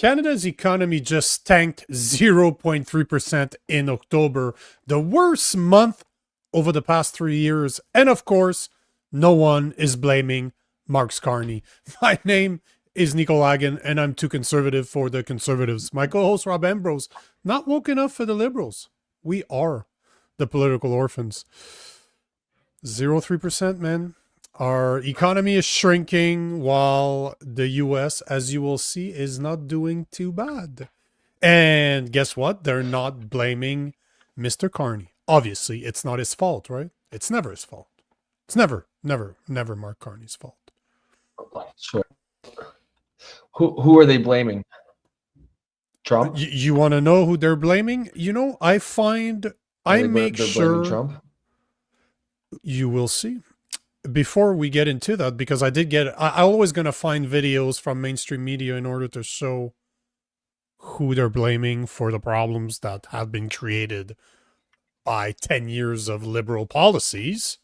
Canada's economy just tanked 0.3% in October, the worst month over the past 3 years. And of course, no one is blaming Mark Carney. My name is Nico Lagan, and I'm too conservative for the conservatives. My co-host Rob Ambrose, not woke enough for the liberals. We are the political orphans. 0.3%, man. Our economy is shrinking while the US, as you will see, is not doing too bad. And guess what? They're not blaming Mr. Carney. Obviously, it's not his fault, right? It's never his fault. It's never Mark Carney's fault. Sure. Who are they blaming? Trump? You want to know who they're blaming? You know, I make sure Trump? You will see. Before we get into that, because I always going to find videos from mainstream media in order to show who they're blaming for the problems that have been created by 10 years of liberal policies.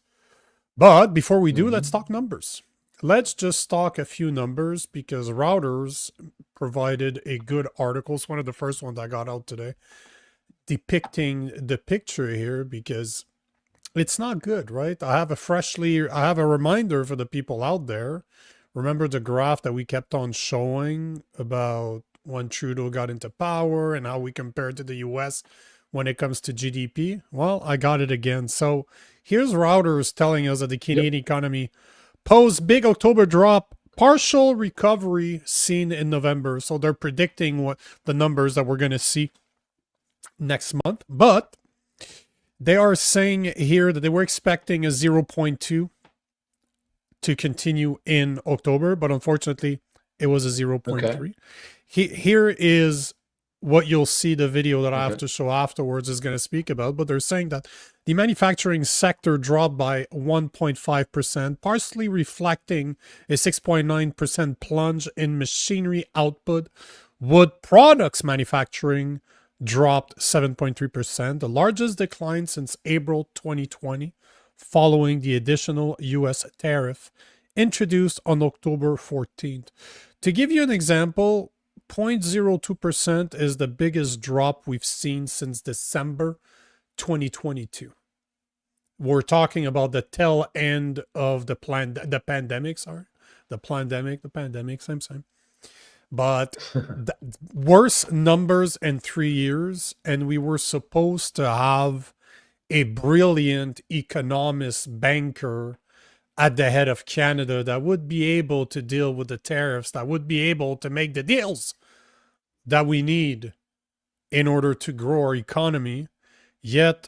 But before we do, let's talk numbers. Let's just talk a few numbers because Reuters provided a good article. It's one of the first ones I got out today, depicting the picture here because it's not good, right? I have a reminder for the people out there. Remember the graph that we kept on showing about when Trudeau got into power and how we compared to the US when it comes to GDP? Well, I got it again. So here's Reuters telling us that the Canadian economy posed big October drop, partial recovery seen in November. So they're predicting what the numbers that we're going to see next month. But they are saying here that they were expecting a 0.2 to continue in October, but unfortunately it was a 0.3. Okay. Here is what you'll see. The video that I have to show afterwards is going to speak about, but they're saying that the manufacturing sector dropped by 1.5%, partially reflecting a 6.9% plunge in machinery output. Wood products manufacturing dropped 7.3%, the largest decline since April 2020, following the additional U.S. tariff introduced on October 14th. To give you an example, 0.02% is the biggest drop we've seen since December 2022. We're talking about the tail end of the pandemic, same. But worse numbers in 3 years, and we were supposed to have a brilliant economist banker at the head of Canada that would be able to deal with the tariffs, that would be able to make the deals that we need in order to grow our economy, yet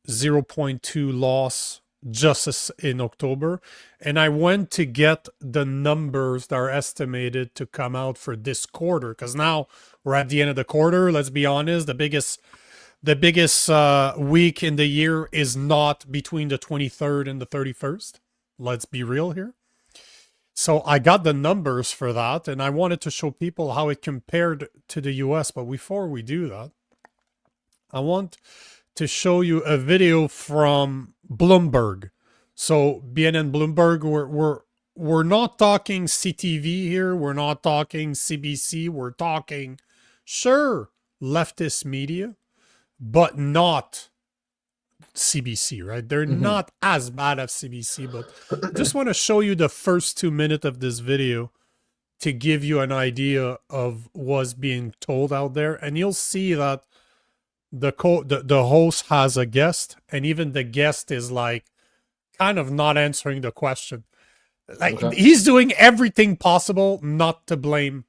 0.2 loss just in October. And I went to get the numbers that are estimated to come out for this quarter, because now we're at the end of the quarter. Let's be honest, the biggest week in the year is not between the 23rd and the 31st. Let's be real here. So I got the numbers for that, and I wanted to show people how it compared to the US. But before we do that, I want to show you a video from Bloomberg. So BNN Bloomberg, we're not talking CTV here. We're not talking CBC. We're talking, sure, leftist media, but not CBC, right? They're not as bad as CBC, but I just want to show you the first 2 minutes of this video to give you an idea of what's being told out there. And you'll see that the host has a guest, and even the guest is like kind of not answering the question. Like he's doing everything possible not to blame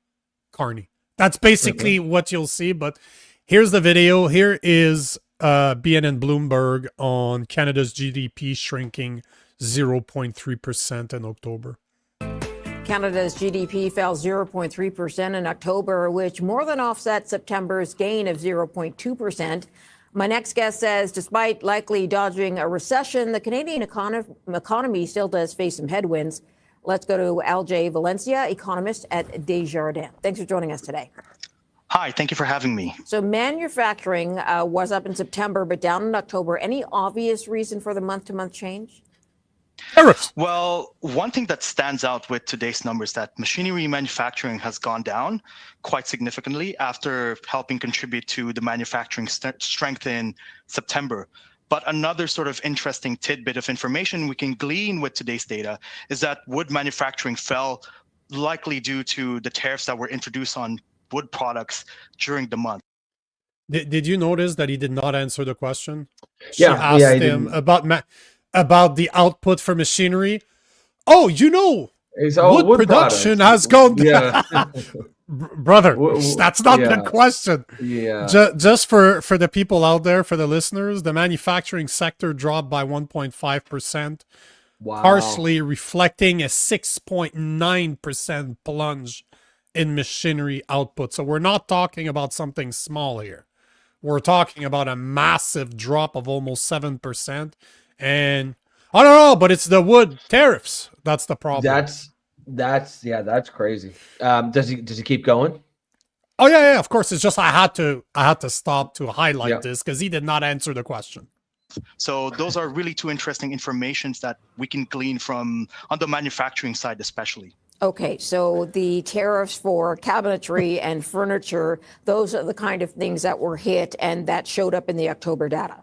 Carney. That's basically what you'll see. But here's the video. Here is BNN Bloomberg on Canada's GDP shrinking 0.3% in October. Canada's GDP fell 0.3% in October, which more than offset September's gain of 0.2%. My next guest says despite likely dodging a recession, the Canadian economy still does face some headwinds. Let's go to LJ Valencia, economist at Desjardins. Thanks for joining us today. Hi, thank you for having me. So manufacturing was up in September, but down in October. Any obvious reason for the month-to-month change? Tariffs. Well, one thing that stands out with today's numbers is that machinery manufacturing has gone down quite significantly after helping contribute to the manufacturing strength in September. But another sort of interesting tidbit of information we can glean with today's data is that wood manufacturing fell likely due to the tariffs that were introduced on wood products during the month. Did you notice that he did not answer the question? She Yeah, asked yeah, he him didn't. about the output for machinery. Oh, It's wood production has gone down. Yeah. Brother, that's not the yeah. question. Yeah. Just for the people out there, for the listeners, the manufacturing sector dropped by 1.5%, Wow. partially reflecting a 6.9% plunge in machinery output. So we're not talking about something small here. We're talking about a massive drop of almost 7%. And I don't know, but it's the wood tariffs. That's the problem. That's crazy. Does he keep going? Oh yeah, of course. It's just I had to stop to highlight this because he did not answer the question. So those are really two interesting informations that we can glean from on the manufacturing side, especially. Okay, so the tariffs for cabinetry and furniture, those are the kind of things that were hit and that showed up in the October data.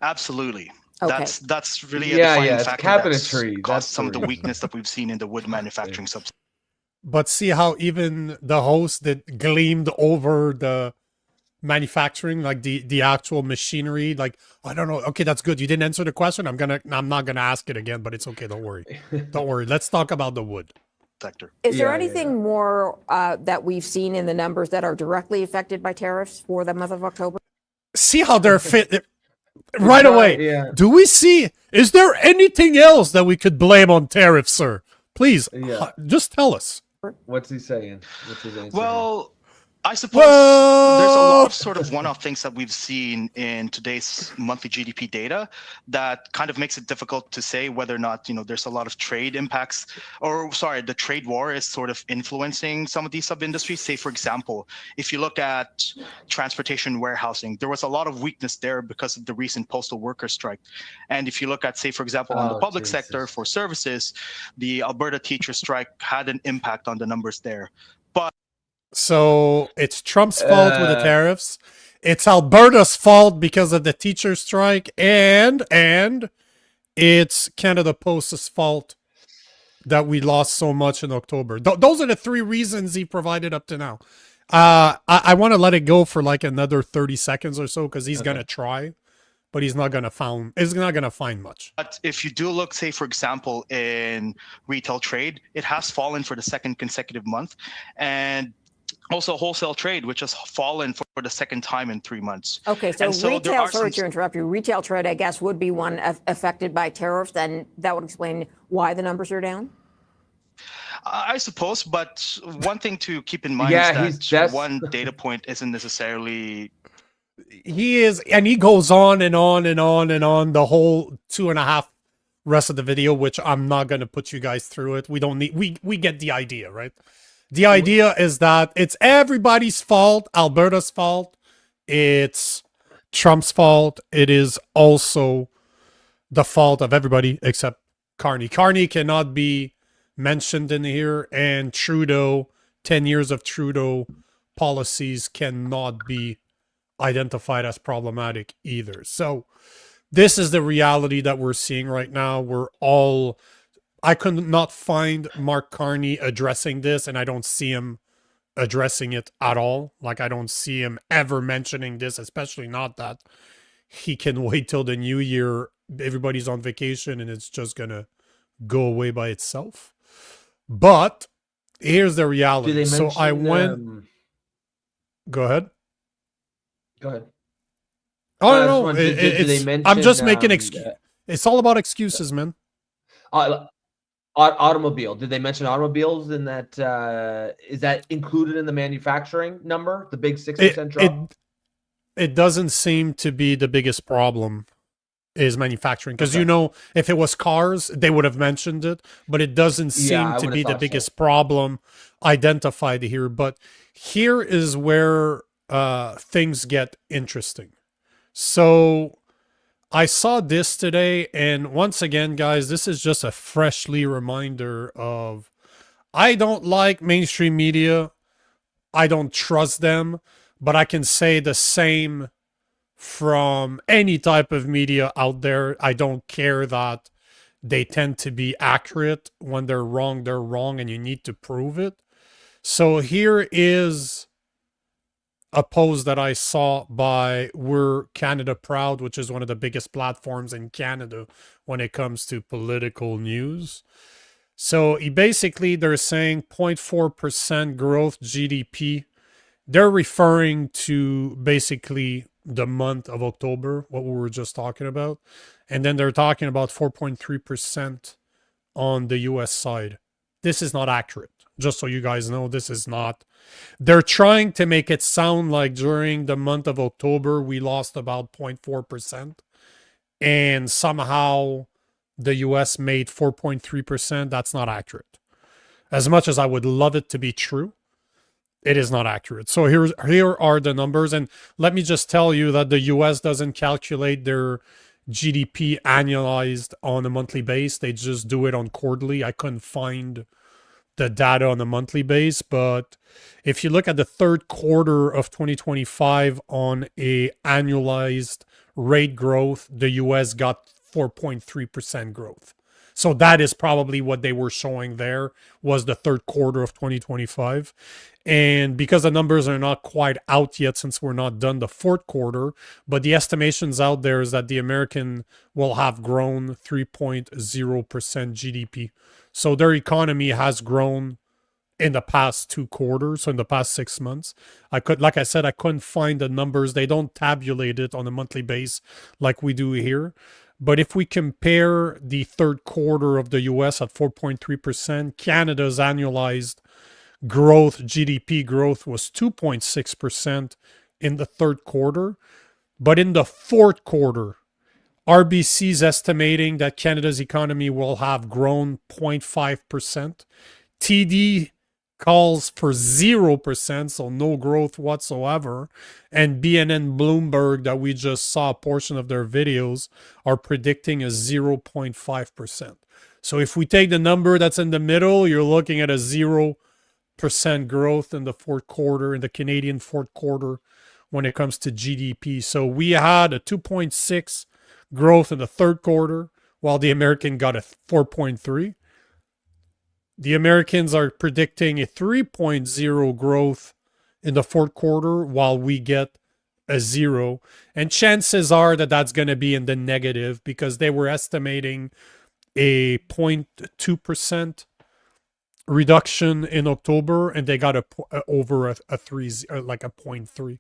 Absolutely. Okay. That's really a Yeah, defining it's factor cabinetry. that's caused That's some of the the weakness that we've seen in the wood manufacturing subset. But see how even the host that gleamed over the manufacturing, like the actual machinery, like I don't know. Okay, that's good. You didn't answer the question. I'm not gonna ask it again, but it's okay. Don't worry. Don't worry. Let's talk about the wood sector. Is there anything more that we've seen in the numbers that are directly affected by tariffs for the month of October? See how they're fit right away. Yeah. Do we see? Is there anything else that we could blame on tariffs, sir? Please, just tell us. What's he saying? What's his answer? Well, I suppose there's a lot of sort of one-off things that we've seen in today's monthly GDP data that kind of makes it difficult to say whether or not, there's a lot of trade impacts the trade war is sort of influencing some of these sub-industries. Say, for example, if you look at transportation warehousing, there was a lot of weakness there because of the recent postal worker strike. And if you look at, say, for example, on the public sector for services, the Alberta teacher strike had an impact on the numbers there. So it's Trump's fault with the tariffs. It's Alberta's fault because of the teacher strike, and it's Canada Post's fault that we lost so much in October. Those are the three reasons he provided up to now. I want to let it go for like another 30 seconds or so because he's gonna try, but he's not gonna find much. But if you do look, say, for example, in retail trade, it has fallen for the second consecutive month, and also wholesale trade, which has fallen for the second time in 3 months. Okay, so retail, sorry to interrupt you, retail trade, I guess, would be one affected by tariffs, then that would explain why the numbers are down? I suppose, but one thing to keep in mind is that one data point isn't necessarily... He is, and he goes on and on and on and on the whole 2.5 rest of the video, which I'm not going to put you guys through it. We don't need, we get the idea, right? The idea is that it's everybody's fault, Alberta's fault, it's Trump's fault, it is also the fault of everybody except Carney. Carney cannot be mentioned in here, and Trudeau, 10 years of Trudeau policies cannot be identified as problematic either. So this is the reality that we're seeing right now. I could not find Mark Carney addressing this, and I don't see him addressing it at all. Like, I don't see him ever mentioning this, especially not that he can wait till the new year. Everybody's on vacation, and it's just going to go away by itself. But here's the reality. So I went... Go ahead. Go ahead. Oh, no. I'm just making excuses. It's all about excuses, man. Automobile. Did they mention automobiles in that? Is that included in the manufacturing number? The big 6% drop? It doesn't seem to be the biggest problem is manufacturing. Because, if it was cars, they would have mentioned it. But it doesn't seem to be the biggest problem identified here. But here is where things get interesting. So I saw this today, and once again, guys, this is just a freshly reminder of I don't like mainstream media. I don't trust them, but I can say the same from any type of media out there. I don't care that they tend to be accurate. When they're wrong, and you need to prove it. So here is a post that I saw by We're Canada Proud, which is one of the biggest platforms in Canada when it comes to political news. So they're saying 0.4% growth GDP. They're referring to basically the month of October, what we were just talking about. And then they're talking about 4.3% on the US side. This is not accurate. Just so you guys know, this is not. They're trying to make it sound like during the month of October, we lost about 0.4%. And somehow the US made 4.3%. That's not accurate. As much as I would love it to be true, it is not accurate. So here are the numbers. And let me just tell you that the US doesn't calculate their GDP annualized on a monthly base. They just do it on quarterly. I couldn't find the data on a monthly base, but if you look at the third quarter of 2025 on a annualized rate growth, the US got 4.3% growth. So that is probably what they were showing there, was the third quarter of 2025. And because the numbers are not quite out yet, since we're not done the fourth quarter, but the estimations out there is that the American will have grown 3.0% GDP. So their economy has grown in the past 2 quarters, so in the past 6 months. Like I said, I couldn't find the numbers. They don't tabulate it on a monthly base like we do here. But if we compare the third quarter of the US at 4.3%, Canada's annualized growth, GDP growth, was 2.6% in the third quarter. But in the fourth quarter, RBC's estimating that Canada's economy will have grown 0.5%. TD calls for 0%, so no growth whatsoever. And BNN Bloomberg, that we just saw a portion of their videos, are predicting a 0.5%. So if we take the number that's in the middle, you're looking at a 0% growth in the fourth quarter, in the Canadian fourth quarter, when it comes to GDP. So we had a 2.6 growth in the third quarter, while the American got a 4.3. The Americans are predicting a 3.0 growth in the fourth quarter, while we get a 0. And chances are that that's going to be in the negative, because they were estimating a 0.2% reduction in October, and they got over a 3, like a 0.3.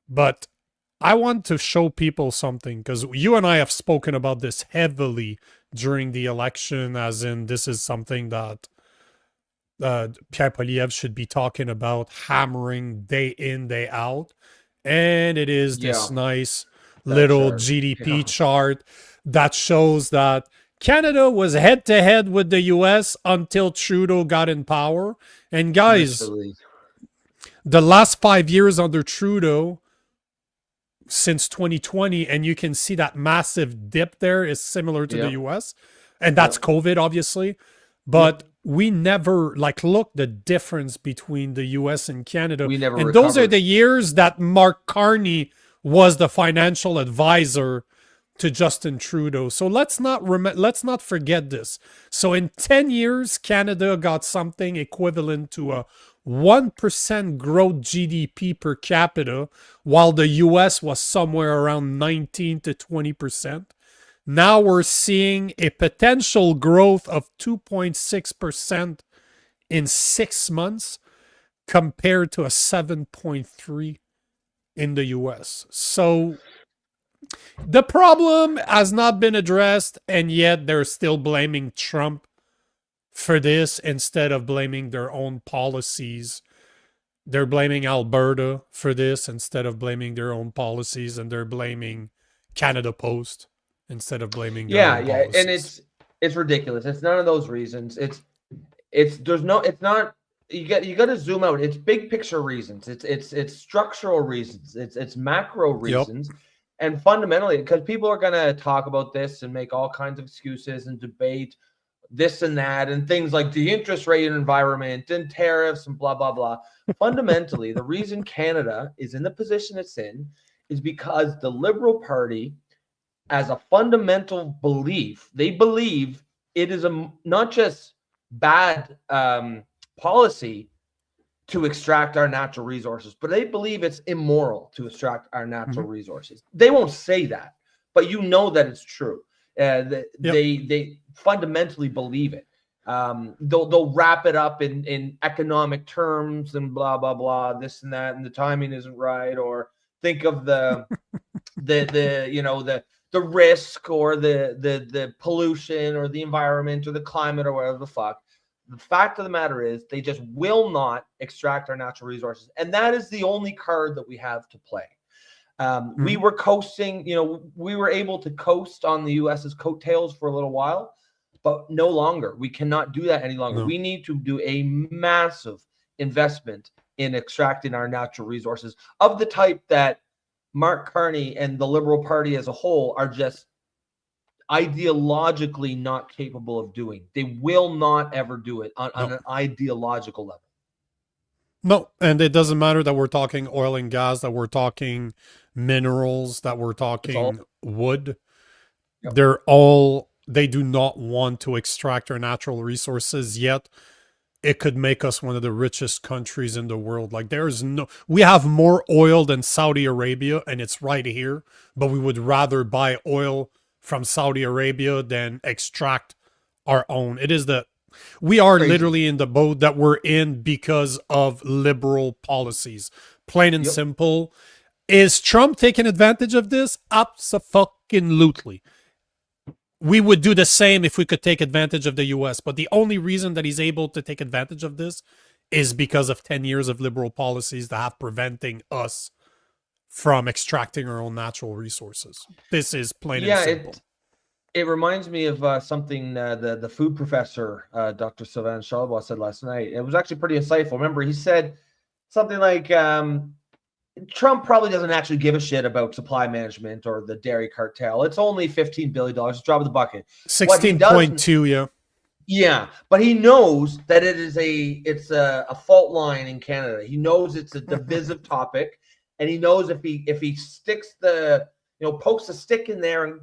But I want to show people something, because you and I have spoken about this heavily during the election, as in this is something that Pierre Poilievre should be talking about, hammering day in, day out. And it is this nice little GDP chart that shows that Canada was head-to-head with the US until Trudeau got in power. And guys, the last 5 years under Trudeau, since 2020, and you can see that massive dip there is similar to the US, and that's COVID, obviously. But we never, look the difference between the US and Canada. We never and those are the years that Mark Carney was the financial advisor to Justin Trudeau. So let's not forget this. So in 10 years, Canada got something equivalent to a 1% growth GDP per capita, while the US was somewhere around 19 to 20%. Now we're seeing a potential growth of 2.6% in 6 months, compared to a 7.3 in the US. So the problem has not been addressed, and yet they're still blaming Trump for this instead of blaming their own policies. They're blaming Alberta for this instead of blaming their own policies, and they're blaming Canada Post instead of blaming their own policies. And it's ridiculous. It's none of those reasons. You got to zoom out. It's big picture reasons. It's structural reasons. It's macro reasons. And fundamentally, because people are going to talk about this and make all kinds of excuses and debate this and that and things like the interest rate environment and tariffs and blah, blah, blah. Fundamentally, the reason Canada is in the position it's in is because the Liberal Party, as a fundamental belief, they believe it is not just bad policy to extract our natural resources, but they believe it's immoral to extract our natural resources. They won't say that, but you know that it's true. They fundamentally believe it. They'll wrap it up in economic terms and blah blah blah, this and that, and the timing isn't right, or think of the the risk or the pollution or the environment or the climate or whatever the fuck. The fact of the matter is they just will not extract our natural resources, and that is the only card that we have to play. We were coasting, we were able to coast on the US's coattails for a little while, but no longer. We cannot do that any longer. No. We need to do a massive investment in extracting our natural resources of the type that Mark Carney and the Liberal Party as a whole are just ideologically not capable of doing. They will not ever do it on an ideological level. No, and it doesn't matter that we're talking oil and gas, that we're talking minerals, that we're talking wood. Yep. They do not want to extract our natural resources, yet it could make us one of the richest countries in the world. Like we have more oil than Saudi Arabia, and it's right here, but we would rather buy oil from Saudi Arabia than extract our own. We are Crazy. Literally in the boat that we're in because of liberal policies. Plain and simple. Is Trump taking advantage of this? Abso-fucking-lutely. We would do the same if we could take advantage of the US, but the only reason that he's able to take advantage of this is because of 10 years of liberal policies that have preventing us from extracting our own natural resources. This is plain and simple. It reminds me of something the food professor, Dr. Sylvain Charlebois, said last night. It was actually pretty insightful. Remember, he said something like, Trump probably doesn't actually give a shit about supply management or the dairy cartel. It's only $15 billion, drop of the bucket. 16.2, yeah. Yeah, but he knows that it's a fault line in Canada. He knows it's a divisive topic, and he knows if he sticks pokes a stick in there and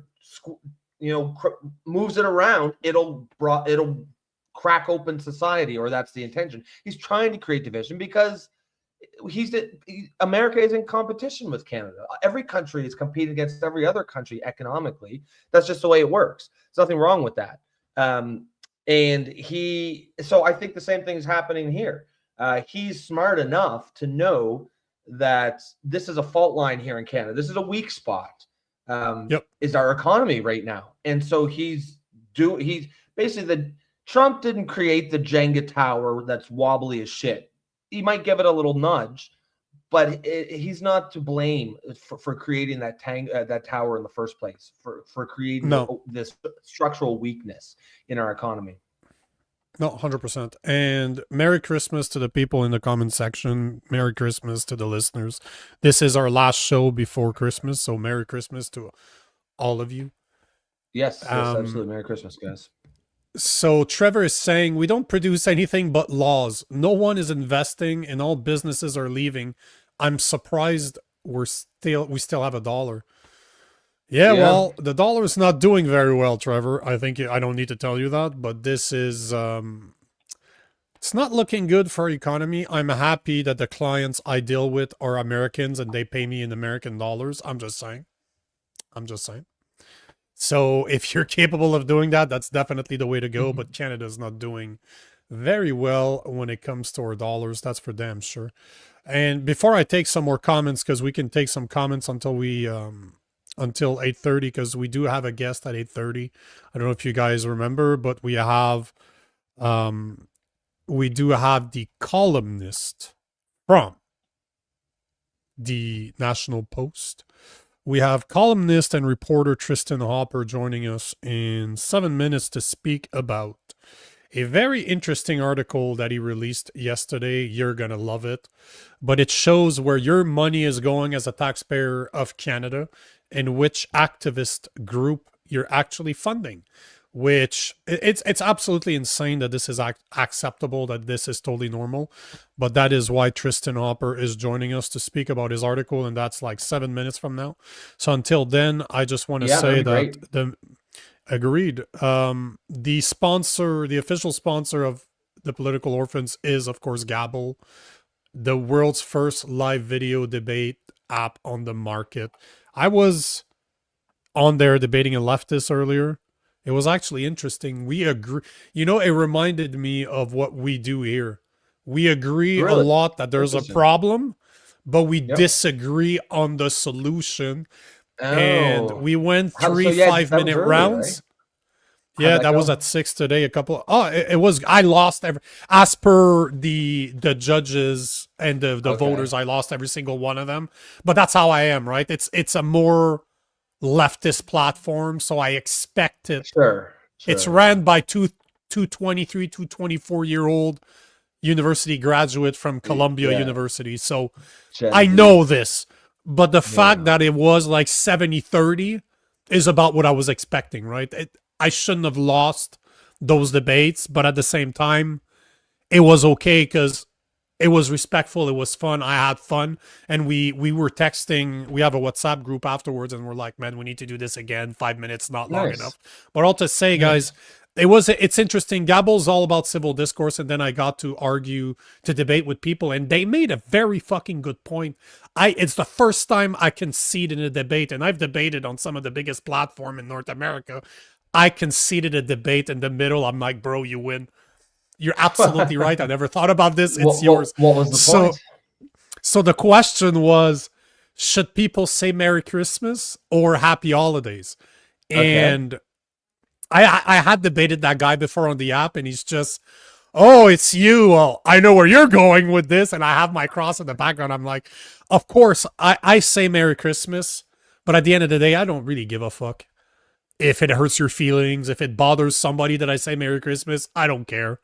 moves it around, it'll crack open society, or that's the intention. He's trying to create division because America is in competition with Canada. Every country is competing against every other country economically. That's just the way it works. There's nothing wrong with that. So I think the same thing is happening here. He's smart enough to know that this is a fault line here in Canada. This is a weak spot. Is our economy right now. And so he's basically Trump didn't create the Jenga tower that's wobbly as shit. He might give it a little nudge, but he's not to blame for creating that tower in the first place, for creating this structural weakness in our economy. No, 100%. And Merry Christmas to the people in the comment section. Merry Christmas to the listeners. This is our last show before Christmas, so Merry Christmas to all of you. Yes, absolutely. Merry Christmas, guys. So Trevor is saying, we don't produce anything but laws. No one is investing and all businesses are leaving. I'm surprised we still have a dollar. Yeah, well, the dollar is not doing very well, Trevor. I think I don't need to tell you that, but this is it's not looking good for our economy. I'm happy that the clients I deal with are Americans and they pay me in American dollars. I'm just saying. So if you're capable of doing that, that's definitely the way to go. But Canada's not doing very well when it comes to our dollars. That's for damn sure. And before I take some more comments, because we can take some comments until 8:30, because we do have a guest at 8:30. I don't know if you guys remember, but we do have the columnist from the National Post. We have columnist and reporter Tristin Hopper joining us in 7 minutes to speak about a very interesting article that he released yesterday. You're going to love it. But it shows where your money is going as a taxpayer of Canada. and which activist group you're actually funding, which it's absolutely insane that this is acceptable, that this is totally normal. But that is why Tristin Hopper is joining us to speak about his article, and that's like 7 minutes from now. So until then, I just want to say that agreed. The sponsor, the official sponsor of the Political Orphans is, of course, Gabble, the world's first live video debate app on the market. I was on there debating a leftist earlier. It was actually interesting. We agree. You know, it reminded me of what we do here. We agree a lot that there's a problem, but we disagree on the solution. And we went 3 5-minute rounds. Right? Yeah, that was at 6 today. It was, I lost as per the judges and the voters, I lost every single one of them. But that's how I am, right? It's a more leftist platform, so I expect it. Sure. It's ran by two 23, 224-year-old university graduate from Columbia University. So I know this. But the fact that it was like 70-30 is about what I was expecting, right? I shouldn't have lost those debates, but at the same time, it was okay because it was respectful. It was fun. I had fun. And we were texting. We have a WhatsApp group afterwards, and we're like, man, we need to do this again. 5 minutes, not long enough. But all to say, guys, it's interesting. Gabble's all about civil discourse, and then I got to argue, to debate with people, and they made a very fucking good point. It's the first time I concede in a debate, and I've debated on some of the biggest platform in North America. I conceded a debate in the middle. I'm like, bro, you win. You're absolutely right. I never thought about this. It's yours. What was the point? So the question was, should people say Merry Christmas or Happy Holidays? And I had debated that guy before on the app, and he's just, oh, it's you. Well, I know where you're going with this. And I have my cross in the background. I'm like, of course, I say Merry Christmas, but at the end of the day, I don't really give a fuck. If it hurts your feelings, if it bothers somebody that I say Merry Christmas, I don't care.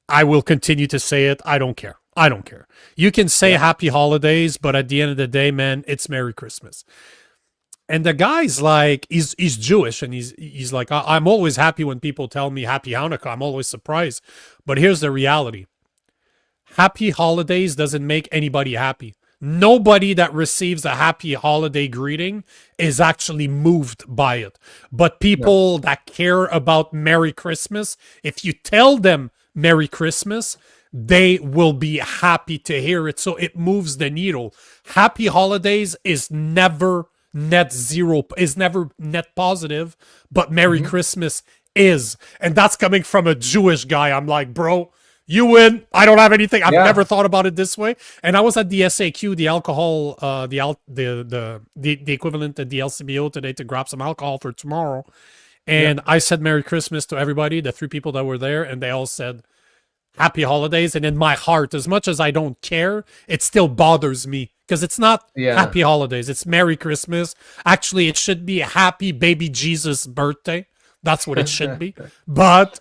I will continue to say it. I don't care. I don't care. You can say Happy Holidays, but at the end of the day, man, it's Merry Christmas. And the guy's like, he's Jewish, and he's like, I'm always happy when people tell me Happy Hanukkah. I'm always surprised. But here's the reality. Happy Holidays doesn't make anybody happy. Nobody that receives a happy holiday greeting is actually moved by it. But people that care about Merry Christmas, if you tell them Merry Christmas, they will be happy to hear it. So it moves the needle. Happy Holidays is never net zero, is never net positive, but Merry Christmas is. And that's coming from a Jewish guy. I'm like, bro, you win. I don't have anything. I've never thought about it this way. And I was at the SAQ, the alcohol, the equivalent at the LCBO today to grab some alcohol for tomorrow. And I said Merry Christmas to everybody, the 3 people that were there, and they all said Happy Holidays. And in my heart, as much as I don't care, it still bothers me because it's not Happy Holidays. It's Merry Christmas. Actually, it should be Happy Baby Jesus birthday. That's what it should be. But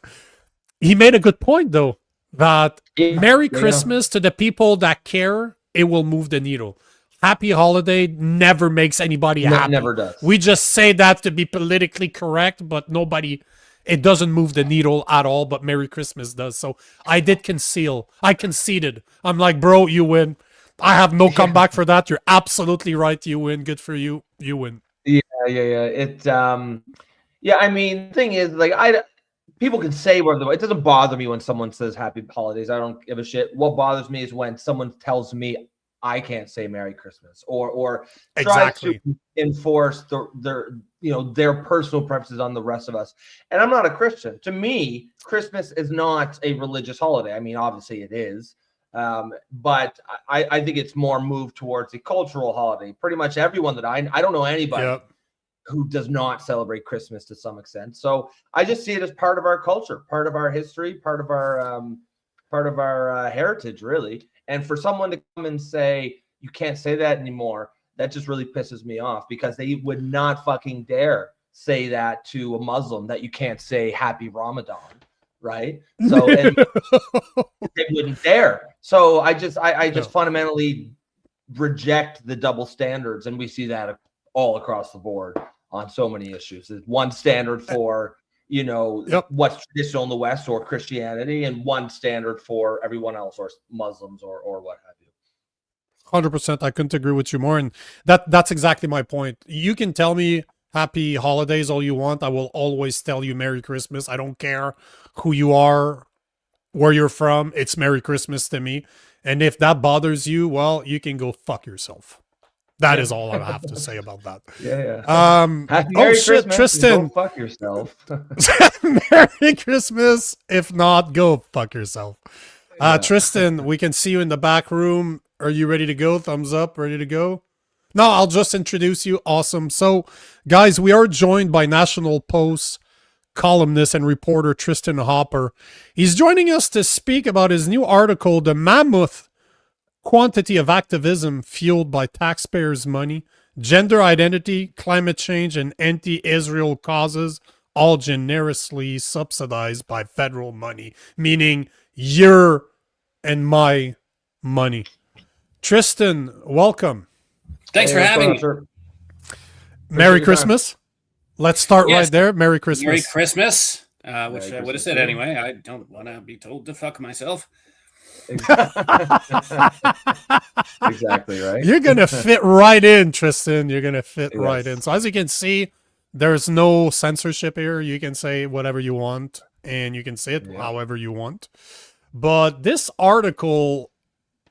he made a good point, though, that Merry Christmas to the people that care, it will move the needle. Happy Holiday never makes anybody happy. Never does. We just say that to be politically correct, but it doesn't move the needle at all, but Merry Christmas does. So I conceded. I'm like, bro, you win. I have no comeback for that. You're absolutely right. You win. Good for you. You win. Yeah. It, I mean, the thing is, like, people can say whatever. It doesn't bother me when someone says Happy Holidays. I don't give a shit. What bothers me is when someone tells me I can't say Merry Christmas or tries to enforce their personal preferences on the rest of us. And I'm not a Christian. To me, Christmas is not a religious holiday. I mean, obviously it is. But I think it's more moved towards a cultural holiday. Pretty much everyone that I don't know anybody who does not celebrate Christmas to some extent. So I just see it as part of our culture, part of our history, part of our heritage, really. And for someone to come and say, you can't say that anymore, that just really pisses me off because they would not fucking dare say that to a Muslim, that you can't say Happy Ramadan, right? So and they wouldn't dare. So I just fundamentally reject the double standards, and we see that all across the board on so many issues. There's one standard for, what's traditional in the West or Christianity, and one standard for everyone else, or Muslims or what have you. 100%. I couldn't agree with you more. And that's exactly my point. You can tell me happy holidays all you want. I will always tell you Merry Christmas. I don't care who you are, where you're from. It's Merry Christmas to me. And if that bothers you, well, you can go fuck yourself. That is all I have to say about that. Yeah. Merry Christmas, Tristin. Go fuck yourself. Merry Christmas. If not, go fuck yourself. Tristin, we can see you in the back room. Are you ready to go? Thumbs up, ready to go? No, I'll just introduce you. Awesome. So, guys, we are joined by National Post columnist and reporter Tristin Hopper. He's joining us to speak about his new article, The Mammoth Quantity of Activism Fueled by Taxpayers' Money, Gender Identity, Climate Change, and Anti-Israel Causes, all generously subsidized by federal money, meaning your and my money. Tristin, welcome. Thanks for having me. Merry Christmas. Let's start right there. Merry Christmas. Merry Christmas, which I would have said anyway. I don't want to be told to fuck myself. Exactly right. You're going to fit right in, Tristin. You're going to fit right in. So as you can see, there's no censorship here. You can say whatever you want, and you can say it however you want. But this article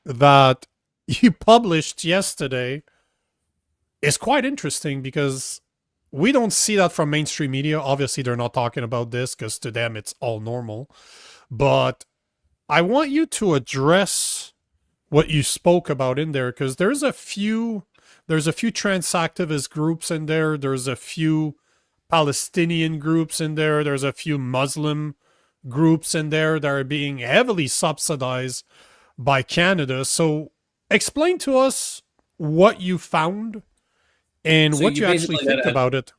that you published yesterday is quite interesting because we don't see that from mainstream media. Obviously, they're not talking about this because to them it's all normal. But I want you to address what you spoke about in there, because there's a few trans activist groups in there. There's a few Palestinian groups in there. There's a few Muslim groups in there that are being heavily subsidized by Canada. So explain to us what you found and what you actually think about it.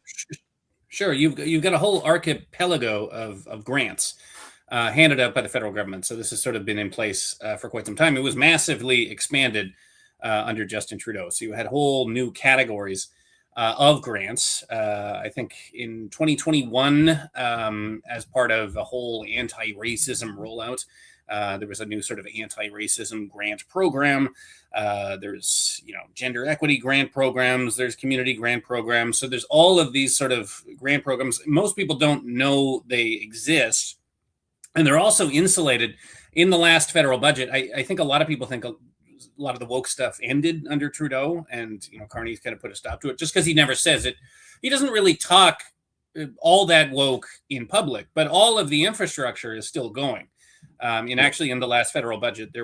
Sure. You've got a whole archipelago of grants handed out by the federal government. So this has sort of been in place for quite some time. It was massively expanded under Justin Trudeau. So you had whole new categories of grants. I think in 2021, as part of a whole anti-racism rollout, there was a new sort of anti-racism grant program. There's, gender equity grant programs. There's community grant programs. So there's all of these sort of grant programs. Most people don't know they exist. And they're also insulated in the last federal budget. I think a lot of people think a lot of the woke stuff ended under Trudeau, and Carney's kind of put a stop to it just because he never says it. He doesn't really talk all that woke in public, but all of the infrastructure is still going. And actually, in the last federal budget,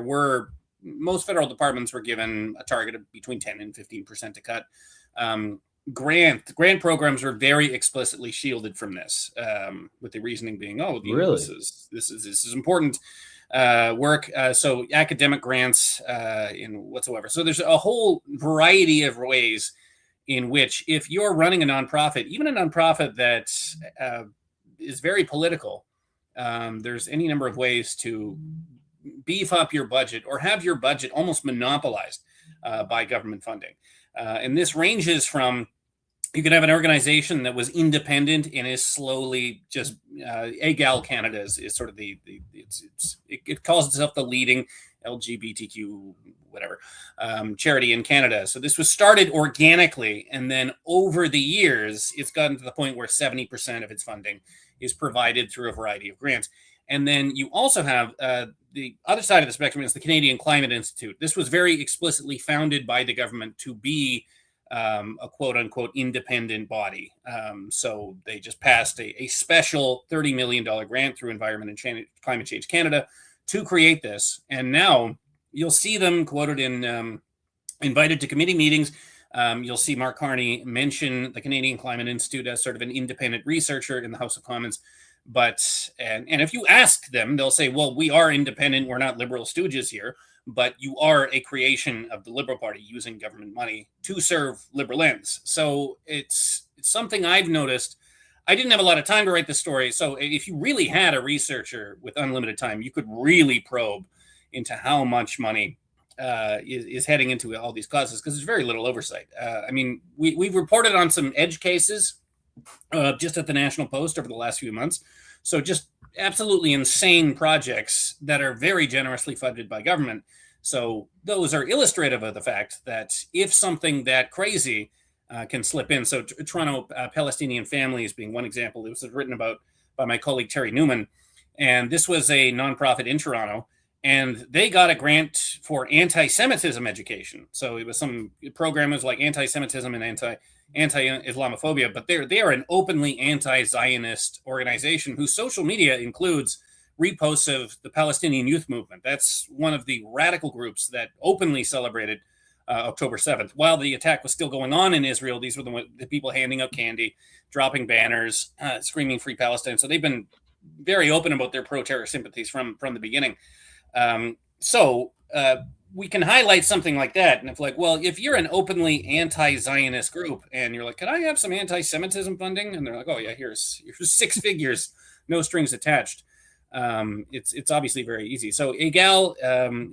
most federal departments were given a target of between 10 and 15% to cut. Grant programs were very explicitly shielded from this, with the reasoning being, this is important work. So academic grants in whatsoever. So there's a whole variety of ways in which, if you're running a nonprofit, even a nonprofit that is very political, there's any number of ways to beef up your budget or have your budget almost monopolized by government funding. And this ranges from, you could have an organization that was independent and is slowly just Egal Canada is sort of it calls itself the leading LGBTQ whatever charity in Canada. So this was started organically, and then over the years, it's gotten to the point where 70% of its funding is provided through a variety of grants. And then you also have the other side of the spectrum is the Canadian Climate Institute. This was very explicitly founded by the government to be a quote unquote independent body. So they just passed a special $30 million grant through Environment and Climate Change Canada to create this. And now you'll see them quoted in invited to committee meetings. You'll see Mark Carney mention the Canadian Climate Institute as sort of an independent researcher in the House of Commons. But if you ask them, they'll say, well, we are independent. We're not liberal stooges here. But you are a creation of the Liberal Party using government money to serve liberal ends. So it's something I've noticed. I didn't have a lot of time to write this story. So if you really had a researcher with unlimited time, you could really probe into how much money is heading into all these causes because there's very little oversight. I mean, we've reported on some edge cases just at the National Post over the last few months. So just absolutely insane projects that are very generously funded by government. So those are illustrative of the fact that if something that crazy can slip in. So Toronto Palestinian families being one example. It was written about by my colleague Terry Newman. And this was a nonprofit in Toronto. And they got a grant for anti-Semitism education. So it was some programmers like anti-Semitism and anti-Islamophobia, but they are an openly anti-Zionist organization whose social media includes reposts of the Palestinian youth movement. That's one of the radical groups that openly celebrated October 7th. While the attack was still going on in Israel, these were the people handing out candy, dropping banners, screaming Free Palestine. So they've been very open about their pro-terror sympathies from the beginning. So we can highlight something like that. And if you're an openly anti-Zionist group and you're like, can I have some anti-Semitism funding? And they're like, oh yeah, here's 6 figures, no strings attached. It's obviously very easy. So EGAL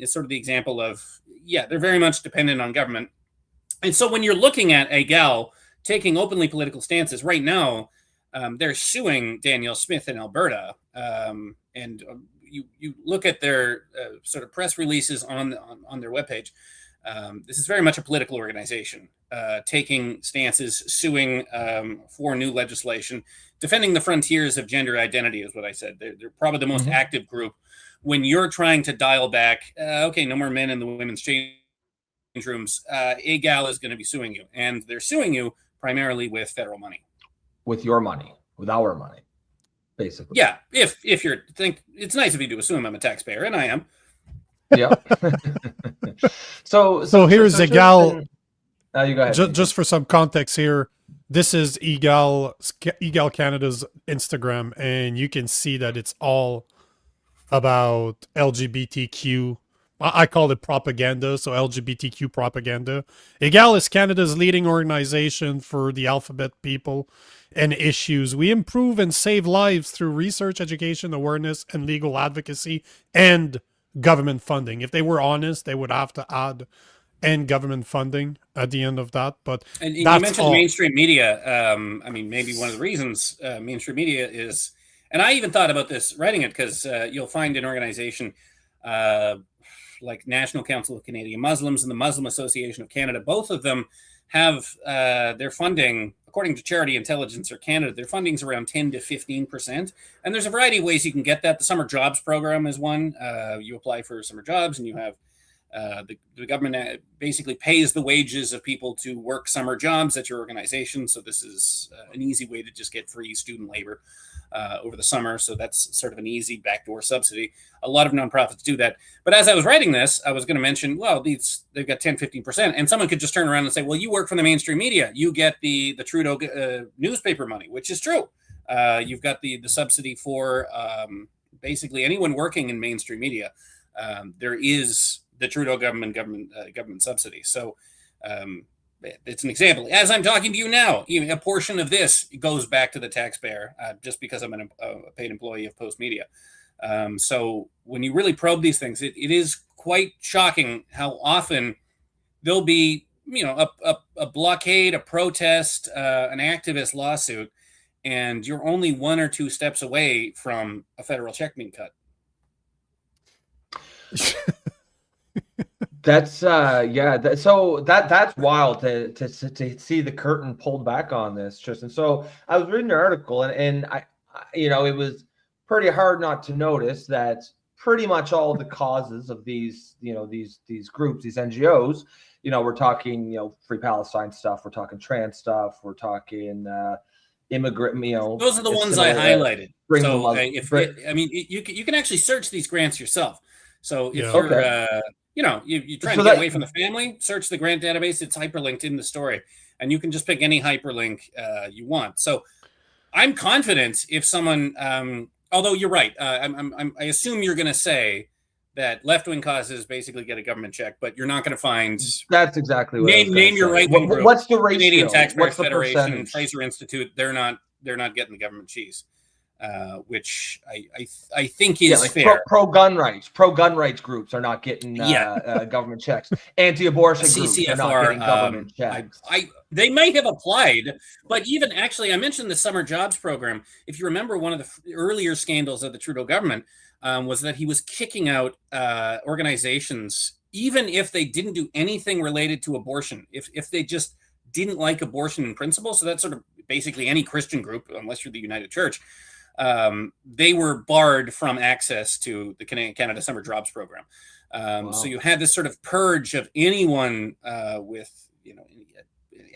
is sort of the example of, they're very much dependent on government. And so when you're looking at EGAL taking openly political stances right now, they're suing Danielle Smith in Alberta. You look at their sort of press releases on their webpage. This is very much a political organization, taking stances, suing for new legislation, defending the frontiers of gender identity is what I said. They're probably the most active group when you're trying to dial back, no more men in the women's change rooms. EGAL is going to be suing you, and they're suing you primarily with federal money. With your money, with our money. Basically, yeah. If it's nice of you to assume I'm a taxpayer, and I am. Yeah. So here's EGAL. You go ahead. Just for some context here, this is EGAL Canada's Instagram, and you can see that it's all about LGBTQ. I call it propaganda, so LGBTQ propaganda. EGAL is Canada's leading organization for the alphabet people and issues. We improve and save lives through research, education, awareness, and legal advocacy, and government funding. If they were honest, they would have to add and government funding at the end of that. But and you mentioned mainstream media. I mean, maybe one of the reasons mainstream media is, and I even thought about this writing it, because you'll find an organization like National Council of Canadian Muslims and the Muslim Association of Canada. Both of them have their funding, according to Charity Intelligence or Canada, their funding is around 10 to 15%. And there's a variety of ways you can get that. The Summer Jobs Program is one. You apply for summer jobs and you have the government basically pays the wages of people to work summer jobs at your organization. So this is an easy way to just get free student labor over the summer. So that's sort of an easy backdoor subsidy. A lot of nonprofits do that. But as I was writing this, I was going to mention, well, they've got 10, 15%. And someone could just turn around and say, well, you work for the mainstream media. You get the Trudeau newspaper money, which is true. You've got the subsidy for basically anyone working in mainstream media. There is the Trudeau government subsidy. So it's an example. As I'm talking to you now, a portion of this goes back to the taxpayer just because I'm a paid employee of Post Media. So when you really probe these things, it is quite shocking how often there'll be, a blockade, a protest, an activist lawsuit, and you're only 1 or 2 steps away from a federal check being cut. That's so that's wild to see the curtain pulled back on this, Tristin. So I was reading an article and I it was pretty hard not to notice that pretty much all the causes of these these groups, these NGOs, we're talking Free Palestine stuff, we're talking trans stuff, we're talking immigrant, those are the ones I highlighted. So you can actually search these grants yourself. So if you're you try to get away from the family, search the grant database. It's hyperlinked in the story, and you can just pick any hyperlink you want. So I'm confident if someone, although you're right, I assume you're going to say that left-wing causes basically get a government check, but you're not going to find. That's exactly what name your right-wing group. What's the ratio? Canadian Taxpayers What's the Federation, percentage? Fraser Institute. They're not getting the government cheese. which I think is like fair. Pro gun rights groups are not getting government checks. Anti-abortion groups are not getting government checks. They may have applied, but even actually, I mentioned the summer jobs program. If you remember, one of the earlier scandals of the Trudeau government was that he was kicking out organizations, even if they didn't do anything related to abortion, if they just didn't like abortion in principle. So that's sort of basically any Christian group, unless you're the United Church. They were barred from access to the Canada Summer Jobs Program. Wow. So you had this sort of purge of anyone with,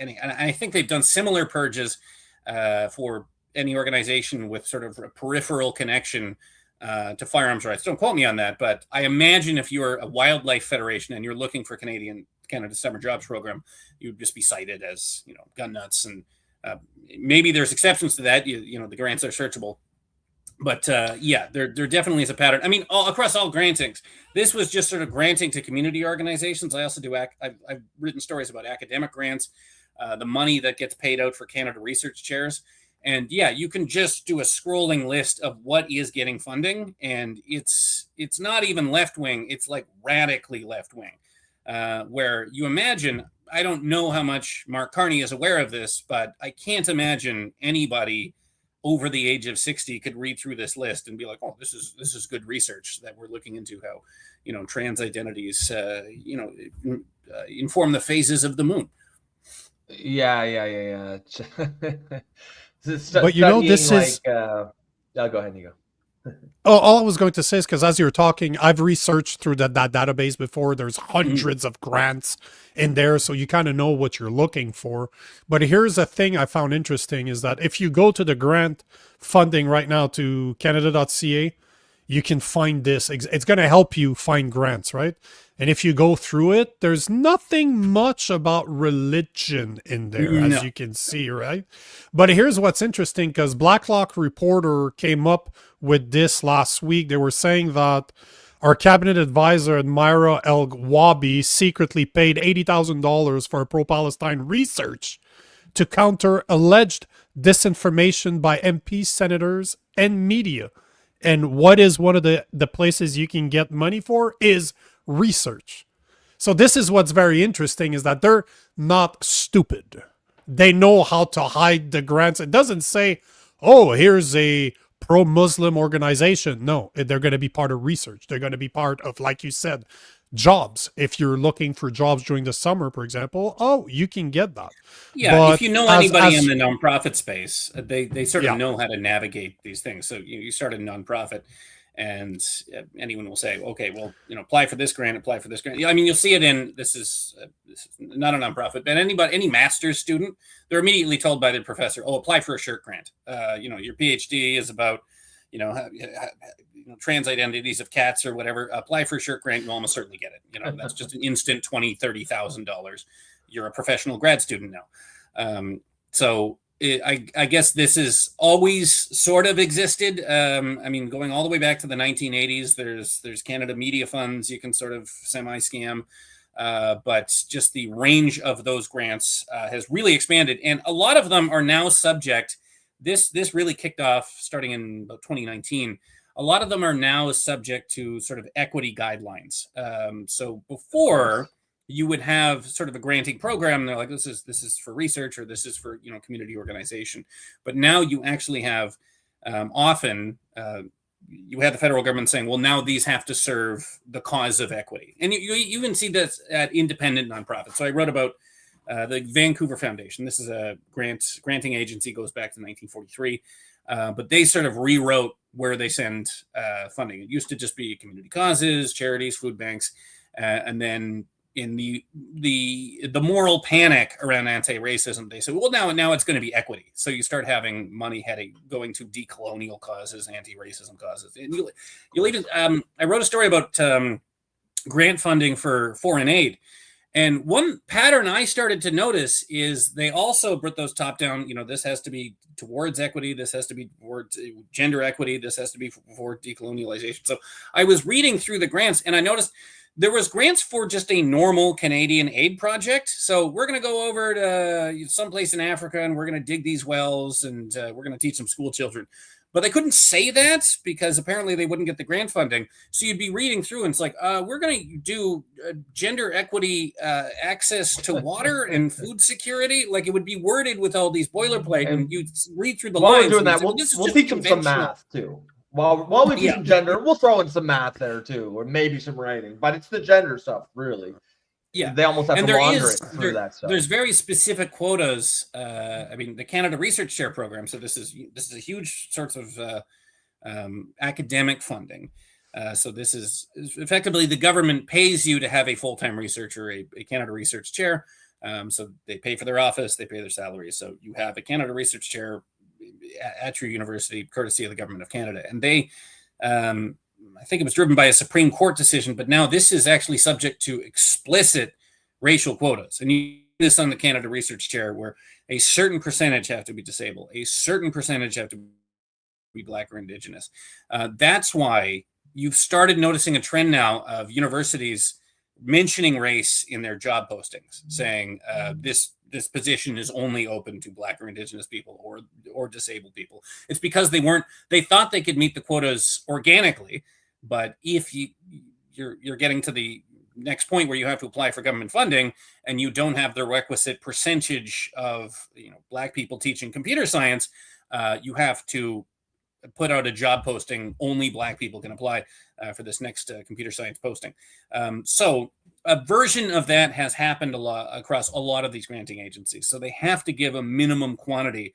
and I think they've done similar purges for any organization with sort of a peripheral connection to firearms rights. Don't quote me on that, but I imagine if you're a wildlife federation and you're looking for Canada Summer Jobs Program, you'd just be cited as, gun nuts. And maybe there's exceptions to that. The grants are searchable. But there definitely is a pattern. I mean, across all grantings, this was just sort of granting to community organizations. I also do, I've written stories about academic grants, the money that gets paid out for Canada Research Chairs. And you can just do a scrolling list of what is getting funding. And it's not even left-wing. It's like radically left-wing, where you imagine, I don't know how much Mark Carney is aware of this, but I can't imagine anybody over the age of 60 could read through this list and be like, oh, this is good research that we're looking into how, trans identities, inform the phases of the moon. Yeah. But this is... go ahead, Nico. All I was going to say is, because as you're talking, I've researched through that database before. There's hundreds of grants in there, so you kind of know what you're looking for. But here's a thing I found interesting is that if you go to the grant funding right now to canada.ca, you can find this. It's going to help you find grants, right? And if you go through it, there's nothing much about religion in there, as you can see, right? But here's what's interesting, because Blacklock Reporter came up with this last week. They were saying that our cabinet advisor, Myra El-Wabi, secretly paid $80,000 for pro-Palestine research to counter alleged disinformation by MPs, senators, and media. And what is one of the places you can get money for is research. So this is what's very interesting, is that they're not stupid. They know how to hide the grants. It doesn't say, oh, here's a pro-Muslim organization. No, they're going to be part of research. They're going to be part of, like you said, jobs. If you're looking for jobs during the summer, for example, you can get that. Yeah, but if you know anybody in the nonprofit space, they sort of know how to navigate these things. So you start a nonprofit, and anyone will say, okay, well, apply for this grant, apply for this grant. I mean, you'll see it in, this is not a nonprofit, but any master's student, they're immediately told by their professor, apply for a shirt grant. Your PhD is about, trans identities of cats or whatever. Apply for a shirt grant, you'll almost certainly get it. That's just an instant $20,000-$30,000. You're a professional grad student now. I guess this has always sort of existed. Going all the way back to the 1980s, there's Canada Media Funds you can sort of semi-scam, but just the range of those grants has really expanded, and a lot of them are now subject. This really kicked off starting in about 2019. A lot of them are now subject to sort of equity guidelines. So before, you would have sort of a granting program. They're like, this is for research, or this is for, community organization. But now you actually have often you have the federal government saying, well, now these have to serve the cause of equity. And you even see this at independent nonprofits. So I wrote about the Vancouver Foundation. This is a granting agency, goes back to 1943. But they sort of rewrote where they send funding. It used to just be community causes, charities, food banks, and then in the moral panic around anti-racism, they said, well, now it's going to be equity. So you start having money going to decolonial causes, anti-racism causes. And you'll even I wrote a story about grant funding for foreign aid. And one pattern I started to notice is they also put those top down, this has to be towards equity, this has to be towards gender equity, this has to be for decolonialization. So I was reading through the grants, and I noticed there was grants for just a normal Canadian aid project. So we're going to go over to someplace in Africa, and we're going to dig these wells, and we're going to teach some school children. But they couldn't say that because apparently they wouldn't get the grant funding. So you'd be reading through and it's like, we're going to do gender equity, access to water and food security. Like it would be worded with all these boilerplate, and you read through the while lines. we're doing that, say, we'll teach them some math too. While we teach them gender, we'll throw in some math there too, or maybe some writing. But it's the gender stuff, really. Yeah, they almost have to launder it through that stuff. There's very specific quotas. I mean, the Canada Research Chair program. So this is a huge sort of academic funding. So this is effectively the government pays you to have a full-time researcher, a Canada Research Chair. So they pay for their office, they pay their salary. So you have a Canada Research Chair at your university, courtesy of the government of Canada, and they. I think it was driven by a Supreme Court decision, but now this is actually subject to explicit racial quotas. And you see this on the Canada Research Chair, where a certain percentage have to be disabled, a certain percentage have to be Black or Indigenous. That's why you've started noticing a trend now of universities mentioning race in their job postings, saying this position is only open to Black or Indigenous people or disabled people. It's because they thought they could meet the quotas organically, but if you're getting to the next point where you have to apply for government funding and you don't have the requisite percentage of Black people teaching computer science, you have to put out a job posting, only Black people can apply for this next computer science posting. So a version of that has happened a lot across a lot of these granting agencies. So they have to give a minimum quantity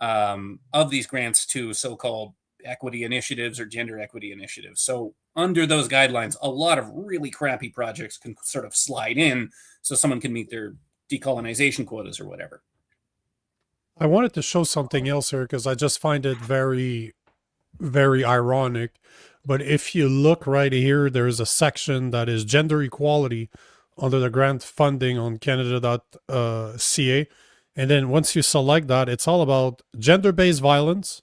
of these grants to so-called equity initiatives or gender equity initiatives. So under those guidelines, a lot of really crappy projects can sort of slide in so someone can meet their decolonization quotas or whatever. I wanted to show something else here because I just find it very, very ironic. But if you look right here, there's a section that is gender equality under the grant funding on Canada.ca. And then once you select that, it's all about gender-based violence,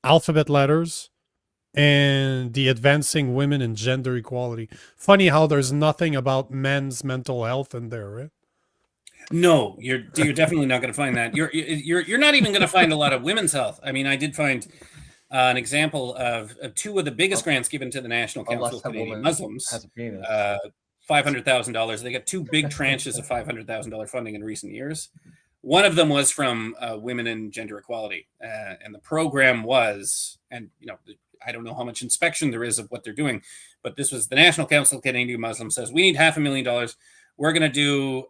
alphabet letters, and the advancing women and gender equality. Funny how there's nothing about men's mental health in there, right? No, you're definitely not going to find that. You're not even going to find a lot of women's health. I mean, I did find an example of two of the biggest grants given to the National Council of Canadian Muslims. $500,000. They got two big tranches of $500,000 funding in recent years. One of them was from Women and Gender Equality, and the program was, and I don't know how much inspection there is of what they're doing, but this was the National Council of Canadian Muslims says we need $500,000. We're going to do,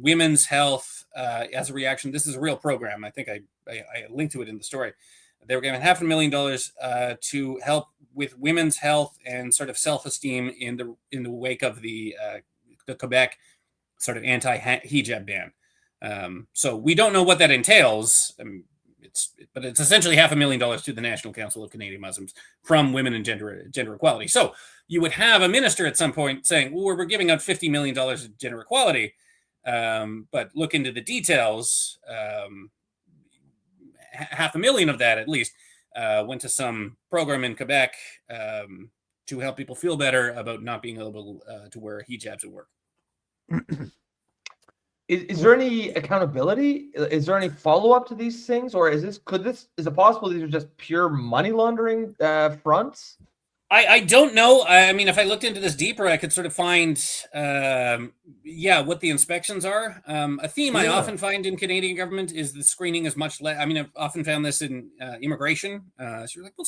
women's health as a reaction. This is a real program. I think I linked to it in the story. They were given $500,000 to help with women's health and sort of self-esteem in the wake of the Quebec sort of anti-hijab ban. So we don't know what that entails. But it's essentially $500,000 to the National Council of Canadian Muslims from Women and Gender Equality. So you would have a minister at some point saying, well, we're giving out $50 million of gender equality, but look into the details. $500,000 of that, at least, went to some program in Quebec to help people feel better about not being able to wear hijabs at work. Is there any accountability? Is there any follow-up to these things, or is it possible these are just pure money laundering fronts? I don't know. I mean, if I looked into this deeper, I could sort of find, what the inspections are. A theme I often find in Canadian government is the screening is much less. I mean, I've often found this in immigration. So you're like, well,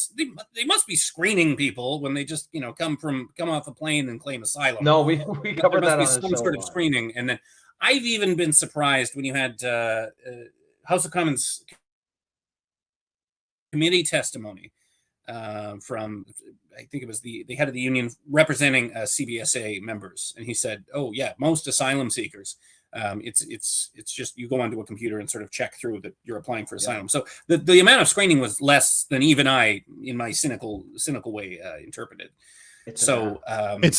they must be screening people when they just, come off a plane and claim asylum. No, we covered that on the show. Some sort of screening, and then I've even been surprised when you had House of Commons committee testimony from, I think it was the head of the union representing CBSA members, and he said, "Oh yeah, most asylum seekers, it's just you go onto a computer and sort of check through that you're applying for asylum." So the amount of screening was less than even I, in my cynical way, interpreted. It's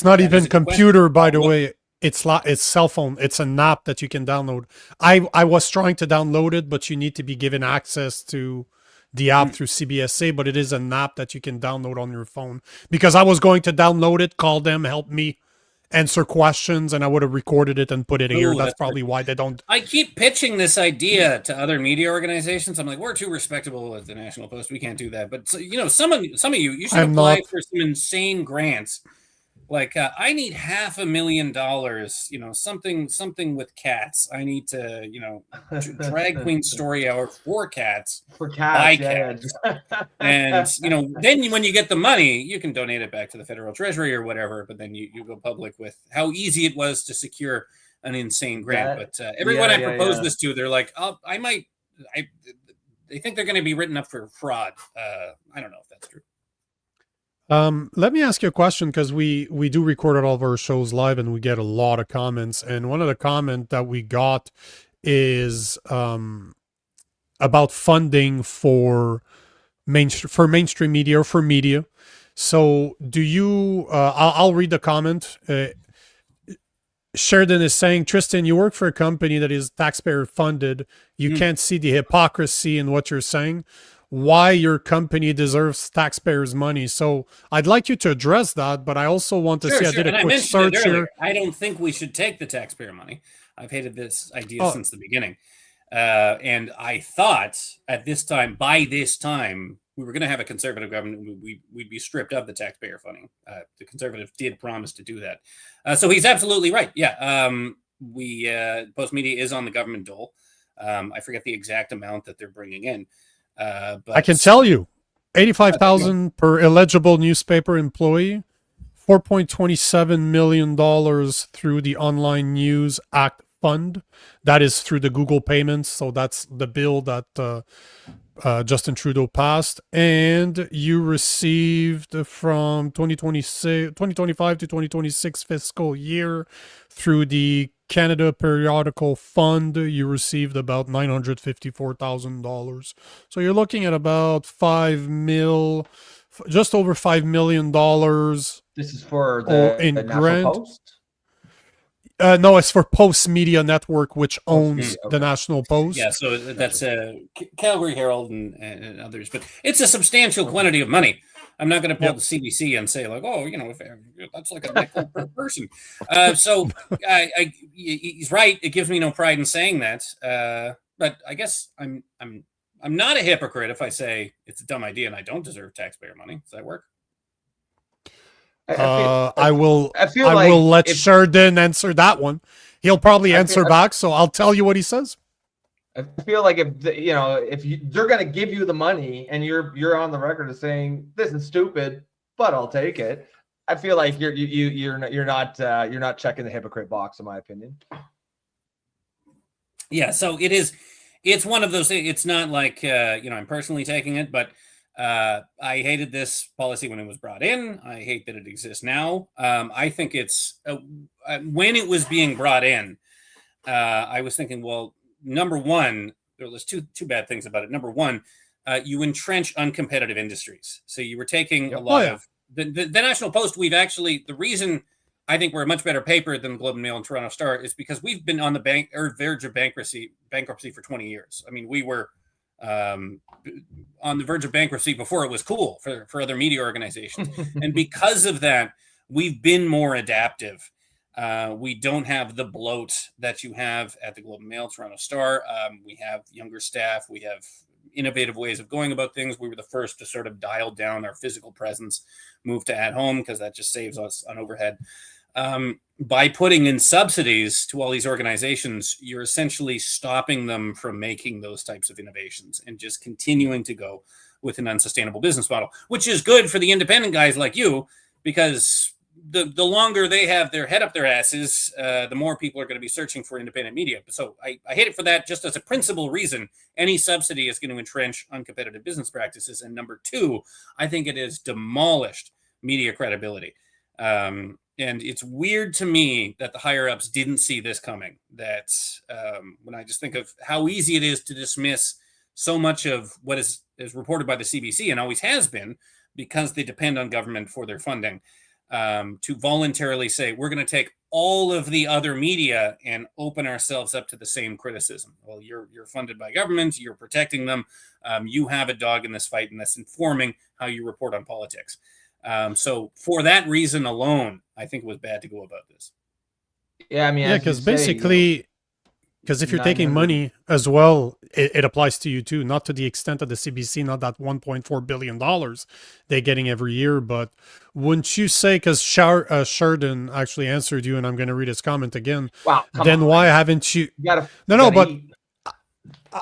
not even computer, by the way. It's cell phone. It's an app that you can download. I was trying to download it, but you need to be given access to the app through CBSA, but it is an app that you can download on your phone. Because I was going to download it, call them, help me, answer questions, and I would have recorded it and put it here. Ooh, That's that's probably why they don't. I keep pitching this idea to other media organizations. I'm like, we're too respectable at the National Post. We can't do that. But so, some of you should I'm apply not. for some insane grants. Like I need $500,000, something with cats. I need to, drag queen story hour for cats, For by cats, cats. And, then when you get the money, you can donate it back to the federal treasury or whatever. But then you go public with how easy it was to secure an insane grant. But everyone I propose this to, they're like, they think they're going to be written up for fraud. I don't know if that's true. Let me ask you a question, because we do record all of our shows live and we get a lot of comments. And one of the comments that we got is about funding for mainstream media or for media. So do you, I'll read the comment. Sheridan is saying, Tristin, you work for a company that is taxpayer funded. You can't see the hypocrisy in what you're saying. Why your company deserves taxpayers' money. So I'd like you to address that, but I also want to see, I did a quick search here. I don't think we should take the taxpayer money. I've hated this idea since the beginning. And I thought by this time, we were going to have a conservative government. We'd be stripped of the taxpayer funding. The conservative did promise to do that. So he's absolutely right. Yeah. Post Media is on the government dole. I forget the exact amount that they're bringing in. But I can tell you, $85,000 per eligible newspaper employee, $4.27 million through the Online News Act fund. That is through the Google payments. So that's the bill that Justin Trudeau passed. And you received from 2025 to 2026 fiscal year through the Canada Periodical Fund, you received about $954,000. So you're looking at about just over $5 million. This is for the National Post? No, it's for Post Media Network, which owns the National Post. Yeah, so that's Calgary Herald and others. But it's a substantial quantity of money. I'm not going to pull the CBC and say, like, if that's like a nickel per person. So he's right. It gives me no pride in saying that. But I guess I'm not a hypocrite if I say it's a dumb idea and I don't deserve taxpayer money. Does that work? I will let Sheridan answer that one. He'll probably answer back, so I'll tell you what he says. I feel like if they're going to give you the money and you're on the record as saying this is stupid, but I'll take it. I feel like you're not checking the hypocrite box, in my opinion. Yeah, so it's one of those things. It's not like I'm personally taking it, but I hated this policy when it was brought in. I hate that it exists now. I think it's when it was being brought in, I was thinking, well, number one, there's two bad things about it. Number one, you entrench uncompetitive industries. So you were taking a lot of the National Post. We've actually, the reason I think we're a much better paper than the Globe and Mail and Toronto Star is because we've been on the verge of bankruptcy for 20 years. I mean, we were on the verge of bankruptcy before it was cool for other media organizations. And because of that, we've been more adaptive. We don't have the bloat that you have at the Globe and Mail, Toronto Star. We have younger staff. We have innovative ways of going about things. We were the first to sort of dial down our physical presence, move to at home, because that just saves us on overhead. By putting in subsidies to all these organizations, you're essentially stopping them from making those types of innovations and just continuing to go with an unsustainable business model, which is good for the independent guys like you, because the longer they have their head up their asses, the more people are going to be searching for independent media. So I hate it for that, just as a principal reason. Any subsidy is going to entrench uncompetitive business practices. And number two, I think it has demolished media credibility. And it's weird to me that the higher ups didn't see this coming. That when I just think of how easy it is to dismiss so much of what is reported by the CBC and always has been, because they depend on government for their funding, to voluntarily say, we're going to take all of the other media and open ourselves up to the same criticism. Well, you're funded by government, you're protecting them, you have a dog in this fight, and that's informing how you report on politics. So for that reason alone, I think it was bad to go about this. Yeah, I mean, Yeah, as you because say, basically, because if you're taking 900 money as well, it applies to you too, not to the extent of the CBC, not that $1.4 billion they're getting every year. But wouldn't you say, because Sheridan actually answered you, and I'm going to read his comment again, wow, come then on. why haven't you? You gotta, No, you no, gotta but eat.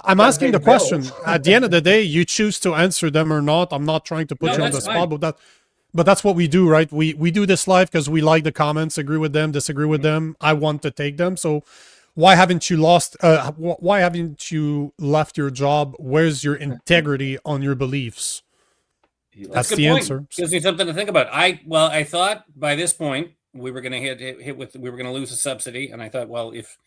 I'm Gotta asking pay the the question. bills. At the end of the day, you choose to answer them or not. I'm not trying to put No, you on the that's spot, fine. but that's what we do, right? We do this live because we like the comments, agree with them, disagree with them. I want to take them. So why haven't you why haven't you left your job? Where's your integrity on your beliefs? That's a good the point. answer. Gives me something to think about. I thought by this point we were going to we were going to lose a subsidy, and I thought, well, if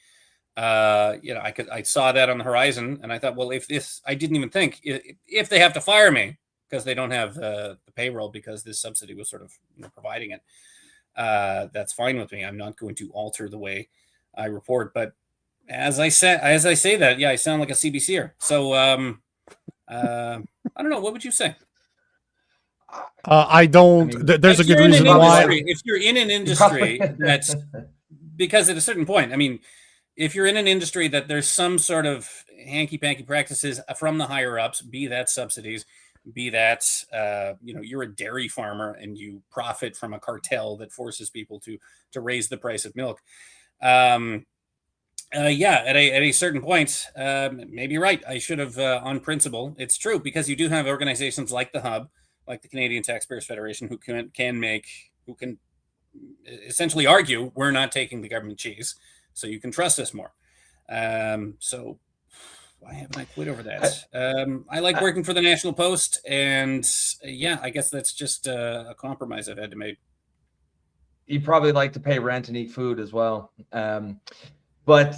I saw that on the horizon, and I thought, well, I didn't even think if they have to fire me because they don't have the payroll because this subsidy was sort of providing it, that's fine with me. I'm not going to alter the way I report. But as I say that, yeah, I sound like a CBCer. So I don't know. What would you say? I don't. I mean, There's a good reason why. If you're in an industry that's because at a certain point, I mean, if you're in an industry that there's some sort of hanky-panky practices from the higher ups, be that subsidies, be that you're a dairy farmer and you profit from a cartel that forces people to raise the price of milk. At a certain point, maybe you're right. I should have, on principle, it's true because you do have organizations like the Hub, like the Canadian Taxpayers Federation, who can essentially argue we're not taking the government cheese, so you can trust us more. So why haven't I quit over that? I like working for the National Post, and I guess that's just a compromise I've had to make. You probably like to pay rent and eat food as well. I would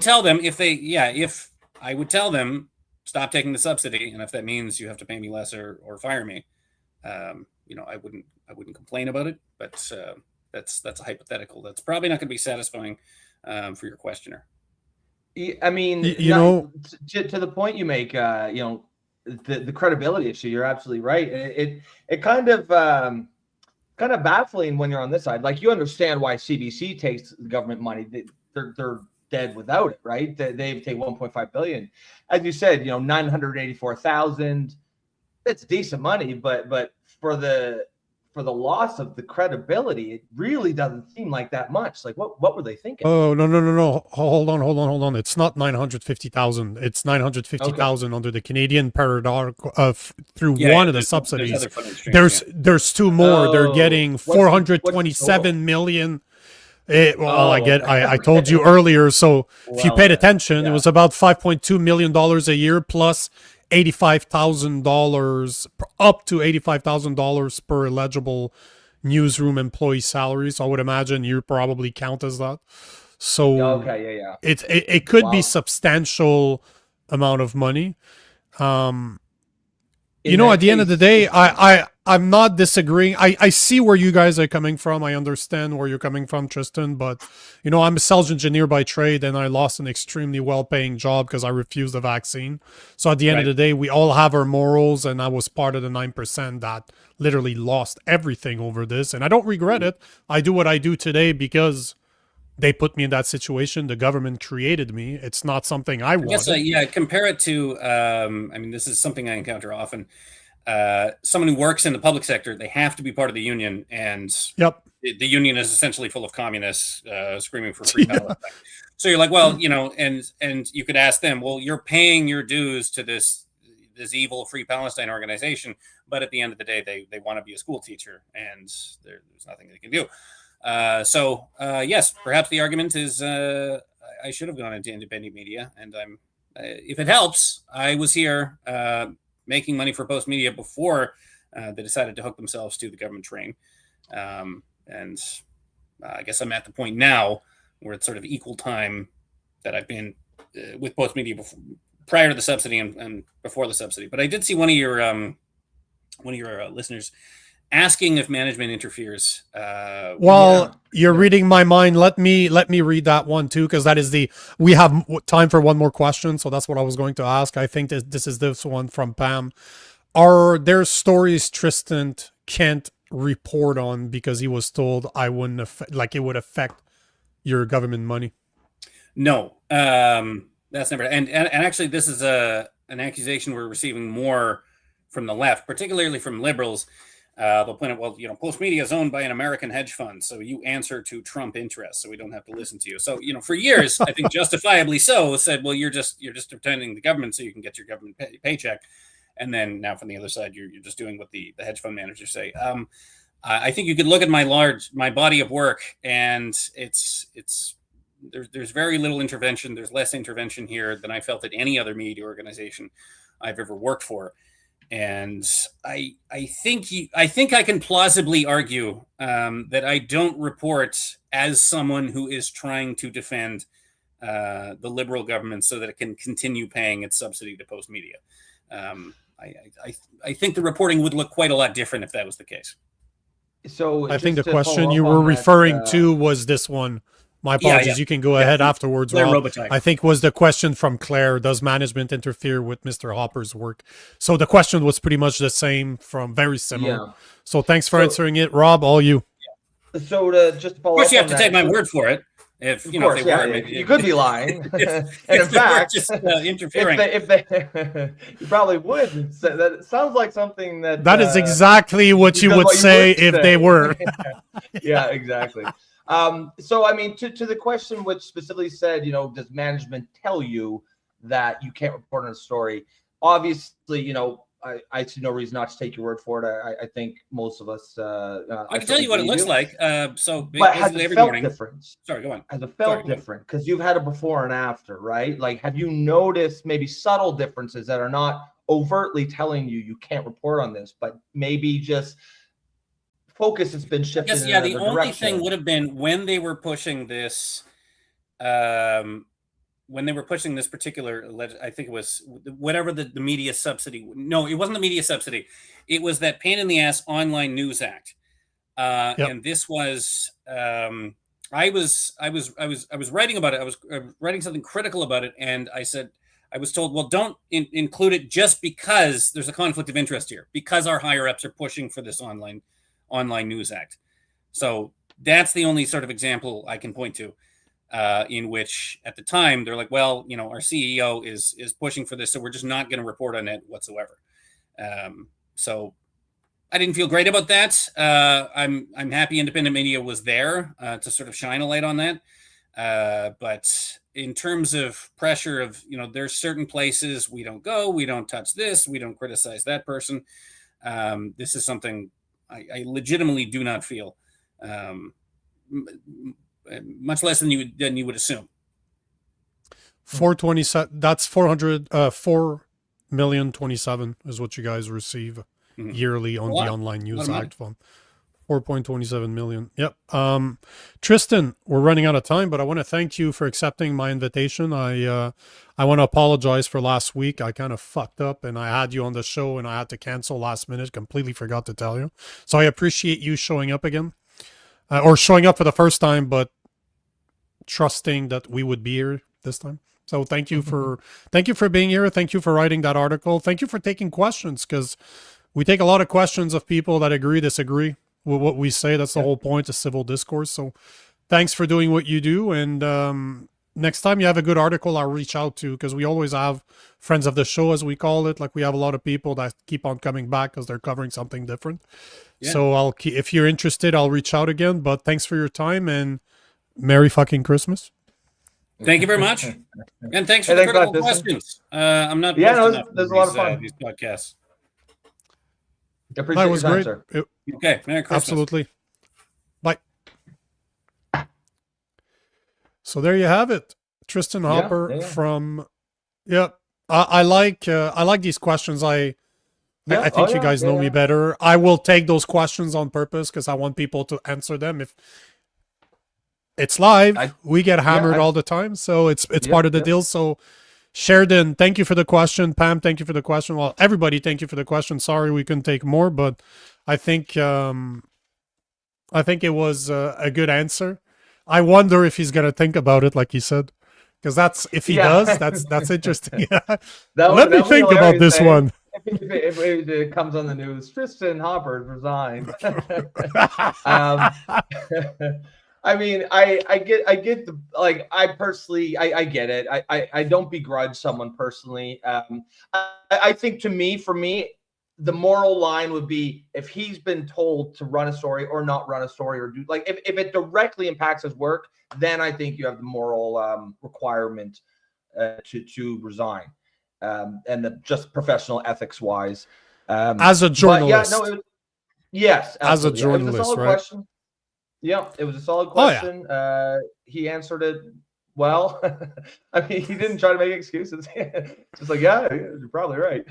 tell them if I would tell them stop taking the subsidy, and if that means you have to pay me less or fire me, I wouldn't complain about it. But that's a hypothetical. That's probably not going to be satisfying for your questioner. I mean, to the point you make, the credibility issue. You're absolutely right. It kind of baffling when you're on this side. Like, you understand why CBC takes the government money. They're dead without it, right? They take 1.5 billion, as you said. 984,000. It's decent money, but for the loss of the credibility, it really doesn't seem like that much. Like, what were they thinking? Oh, no. Hold on. It's not 950,000. It's 950,000 under the Canadian paradox through one of the subsidies. There's two more. They're getting 427 million. I told you earlier. So if you paid attention, it was about $5.2 million a year plus $85,000 up to $85,000 per eligible newsroom employee salary. So I would imagine you probably count as that. So it could be substantial amount of money. At the end of the day, I'm not disagreeing. I see where you guys are coming from. I understand where you're coming from, Tristin, but I'm a sales engineer by trade, and I lost an extremely well-paying job because I refused the vaccine. So at the end of the day, we all have our morals, and I was part of the 9% that literally lost everything over this, and I don't regret it. I do what I do today because they put me in that situation. The government created me. It's not something I wanted. Compare it to, this is something I encounter often. Someone who works in the public sector, they have to be part of the union, and the union is essentially full of communists screaming for free Palestine. So you're like, well, and you could ask them, well, you're paying your dues to this evil Free Palestine organization, but at the end of the day, they want to be a school teacher, and there's nothing they can do. Yes, perhaps the argument is I should have gone into independent media, and if it helps, I was here making money for Post Media before they decided to hook themselves to the government train. And I guess I'm at the point now where it's sort of equal time that I've been with Post Media prior to the subsidy and before the subsidy. But I did see one of your listeners asking if management interferes. You're reading my mind. Let me read that one too, because that is we have time for one more question, so that's what I was going to ask. I think this is this one from Pam. Are there stories Tristan can't report on because he was told I wouldn't like it would affect your government money? No, that's never. And actually, this is an accusation we're receiving more from the left, particularly from liberals. They'll point out, well, Post Media is owned by an American hedge fund, so you answer to Trump interests, so we don't have to listen to you. So, for years, I think justifiably so, said, well, you're just pretending the government so you can get your government paycheck, and then now from the other side, you're just doing what the hedge fund managers say. I think you could look at my body of work, and there's very little intervention. There's less intervention here than I felt at any other media organization I've ever worked for. And I think I can plausibly argue that I don't report as someone who is trying to defend the Liberal government so that it can continue paying its subsidy to Post Media. I think the reporting would look quite a lot different if that was the case. So I think the to question follow you up were on that, referring to was this one. My apologies. Yeah. You can go ahead afterwards, Claire Rob. Robitaille. I think was the question from Claire. Does management interfere with Mr. Hopper's work? So the question was pretty much the same, from very similar. Yeah. So thanks for answering it, Rob. All you. So to just to follow Of course, up you have on to that, take my word for it. If Of if course, they yeah, were, you could be lying. And in if they were fact, just interfering. if they you probably would. So that sounds like something that Is exactly what you because would what you say would if say. they were. Yeah, exactly. So I mean, to the question which specifically said, does management tell you that you can't report on a story? Obviously, I see no reason not to take your word for it. I think most of us. I can tell you what it looks like. So But has basically it every felt morning. different? Sorry, go on. Has it felt different? Because you've had a before and after, right? Like, have you noticed maybe subtle differences that are not overtly telling you can't report on this, but maybe just focus has been shifted Yes, in yeah. The another only direction? thing would have been when they were pushing this. When they were pushing this particular, I think it was whatever the media subsidy. No, it wasn't the media subsidy. It was that pain in the ass online news act. And this was, I was writing about it. I was writing something critical about it. And I was told, well, don't include it just because there's a conflict of interest here, because our higher ups are pushing for this online news act. So that's the only sort of example I can point to. In which at the time they're like, well, our CEO is pushing for this, so we're just not going to report on it whatsoever. So I didn't feel great about that. I'm happy independent media was there to sort of shine a light on that. But in terms of pressure of, there's certain places we don't go, we don't touch this, we don't criticize that person. This is something I legitimately do not feel. Much less than you would assume. 427. That's 4,000,027 is what you guys receive yearly on the Online News Act fund. 4.27 million. Yep. Tristan, we're running out of time, but I want to thank you for accepting my invitation. I want to apologize for last week. I kind of fucked up and I had you on the show and I had to cancel last minute. Completely forgot to tell you. So I appreciate you showing up again. Or showing up for the first time, but trusting that we would be here this time. So thank you for being here. Thank you for writing that article. Thank you for taking questions, because we take a lot of questions of people that agree, disagree with what we say. That's the whole point of civil discourse. So thanks for doing what you do. And next time you have a good article, I'll reach out to, because we always have friends of the show, as we call it. Like, we have a lot of people that keep on coming back because they're covering something different. Yeah. So if you're interested, I'll reach out again. But thanks for your time and Merry fucking Christmas. Thank you very much. And thanks for the critical questions. I'm not. Yeah, there's a lot of fun. These podcasts. Appreciate that was great. Okay, Merry Christmas. Absolutely. Bye. So there you have it, Tristin Hopper from. Yeah, I like these questions. I think you guys know me better. I will take those questions on purpose because I want people to answer them. If it's live, we get hammered all the time, so it's part of the deal. So Sheridan, thank you for the question. Pam, thank you for the question. Well, everybody, thank you for the question. Sorry we couldn't take more, but I think it was a good answer. I wonder if he's gonna think about it, like he said, because if he does, that's interesting. Let me think about this one. if it comes on the news, Tristin Hopper resigned. I mean, I get the, like, I personally, I get it. I don't begrudge someone personally. I think for me, the moral line would be if he's been told to run a story or not run a story, or do, like, if it directly impacts his work, then I think you have the moral requirement to resign, and just professional ethics wise. As a journalist. But yeah, no, yes, as a absolutely. journalist, it was a solid right? question. Yeah, it was a solid question. He answered it well. I mean, he didn't try to make excuses. Just like, yeah, you're probably right.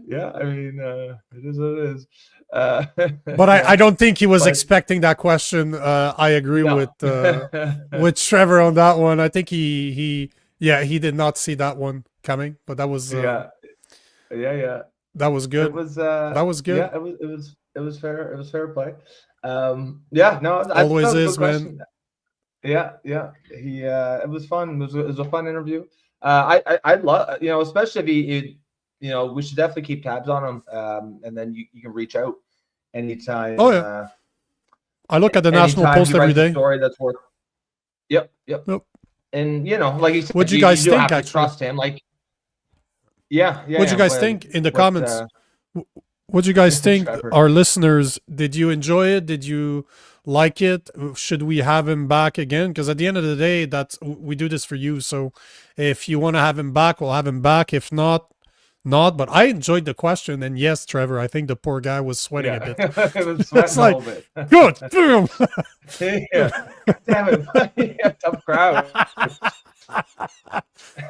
Yeah. I mean, it is what it is. But I don't think he was expecting that question. I agree with Trevor on that one. I think he did not see that one coming. But that was yeah. That was good. It was that was good. Yeah, it was fair. It was fair play. Yeah, no, always is, man. Yeah. He it was fun. It was a fun interview. I love, especially if he we should definitely keep tabs on him. And then you can reach out anytime. Oh yeah. I look at the National Post every day. Story that's worth. Yep. And like you said, what do you guys think? Have to trust him. Like, yeah. What do you guys think in the comments? What do you guys think, our listeners? Did you enjoy it? Did you like it? Should we have him back again? Because at the end of the day, we do this for you. So if you want to have him back, we'll have him back. If not. But I enjoyed the question. And yes, Trevor, I think the poor guy was sweating a bit. It was sweating a little bit. Good. Boom. Yeah. Damn it. Yeah, tough crowd.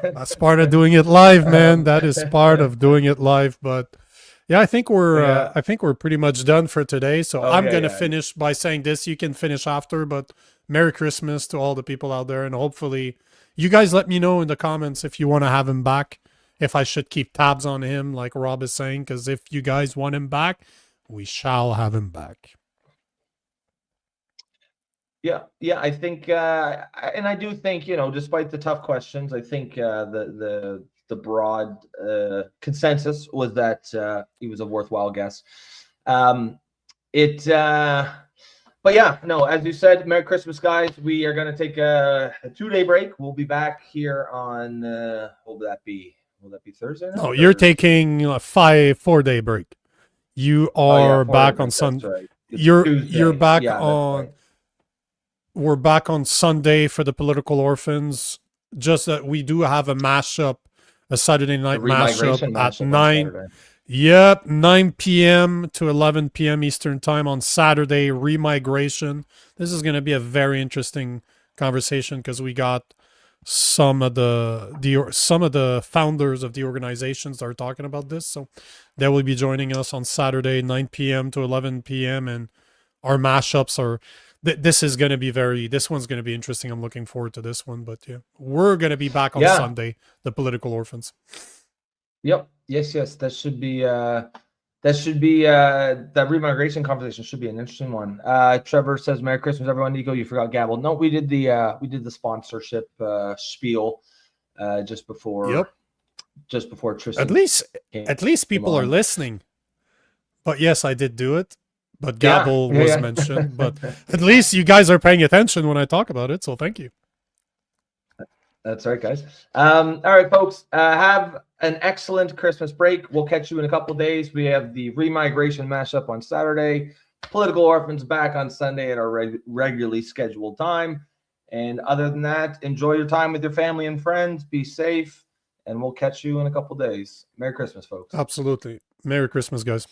That's part of doing it live, man. That is part of doing it live. But yeah, I think we're pretty much done for today. So I'm gonna finish by saying this. You can finish after, but Merry Christmas to all the people out there, and hopefully you guys let me know in the comments if you want to have him back, if I should keep tabs on him, like Rob is saying, because if you guys want him back, we shall have him back. Yeah, I think, and I do think, despite the tough questions, I think the broad consensus was that he was a worthwhile guest. But yeah, no, as you said, Merry Christmas, guys. We are going to take a 2-day break. We'll be back here on, what will that be? Will that be Thursday? No, you're taking a 4-day break. You are back on Sunday. Right. You're back on. Right. We're back on Sunday for the Political Orphans. Just that we do have a mashup, a Saturday night mashup at 9. Yep, 9 p.m. to 11 p.m. Eastern time on Saturday. Remigration. This is going to be a very interesting conversation because we got some of the founders of the organizations that are talking about this. So they will be joining us on Saturday, 9 p.m. to 11 p.m. And our mashups are. This one's going to be interesting. I'm looking forward to this one, but yeah, we're going to be back on Sunday, the Political Orphans. Yep. Yes. That should be that remigration conversation should be an interesting one. Trevor says, Merry Christmas, everyone. Nico, you forgot Gabble. No, we did the sponsorship spiel just before Tristan. At least people are listening. But yes, I did do it. But Gabble was mentioned. But at least you guys are paying attention when I talk about it. So thank you. That's right, guys. All right, folks. Have an excellent Christmas break. We'll catch you in a couple days. We have the remigration mashup on Saturday. Political Orphans back on Sunday at our regularly scheduled time. And other than that, enjoy your time with your family and friends. Be safe. And we'll catch you in a couple days. Merry Christmas, folks. Absolutely. Merry Christmas, guys.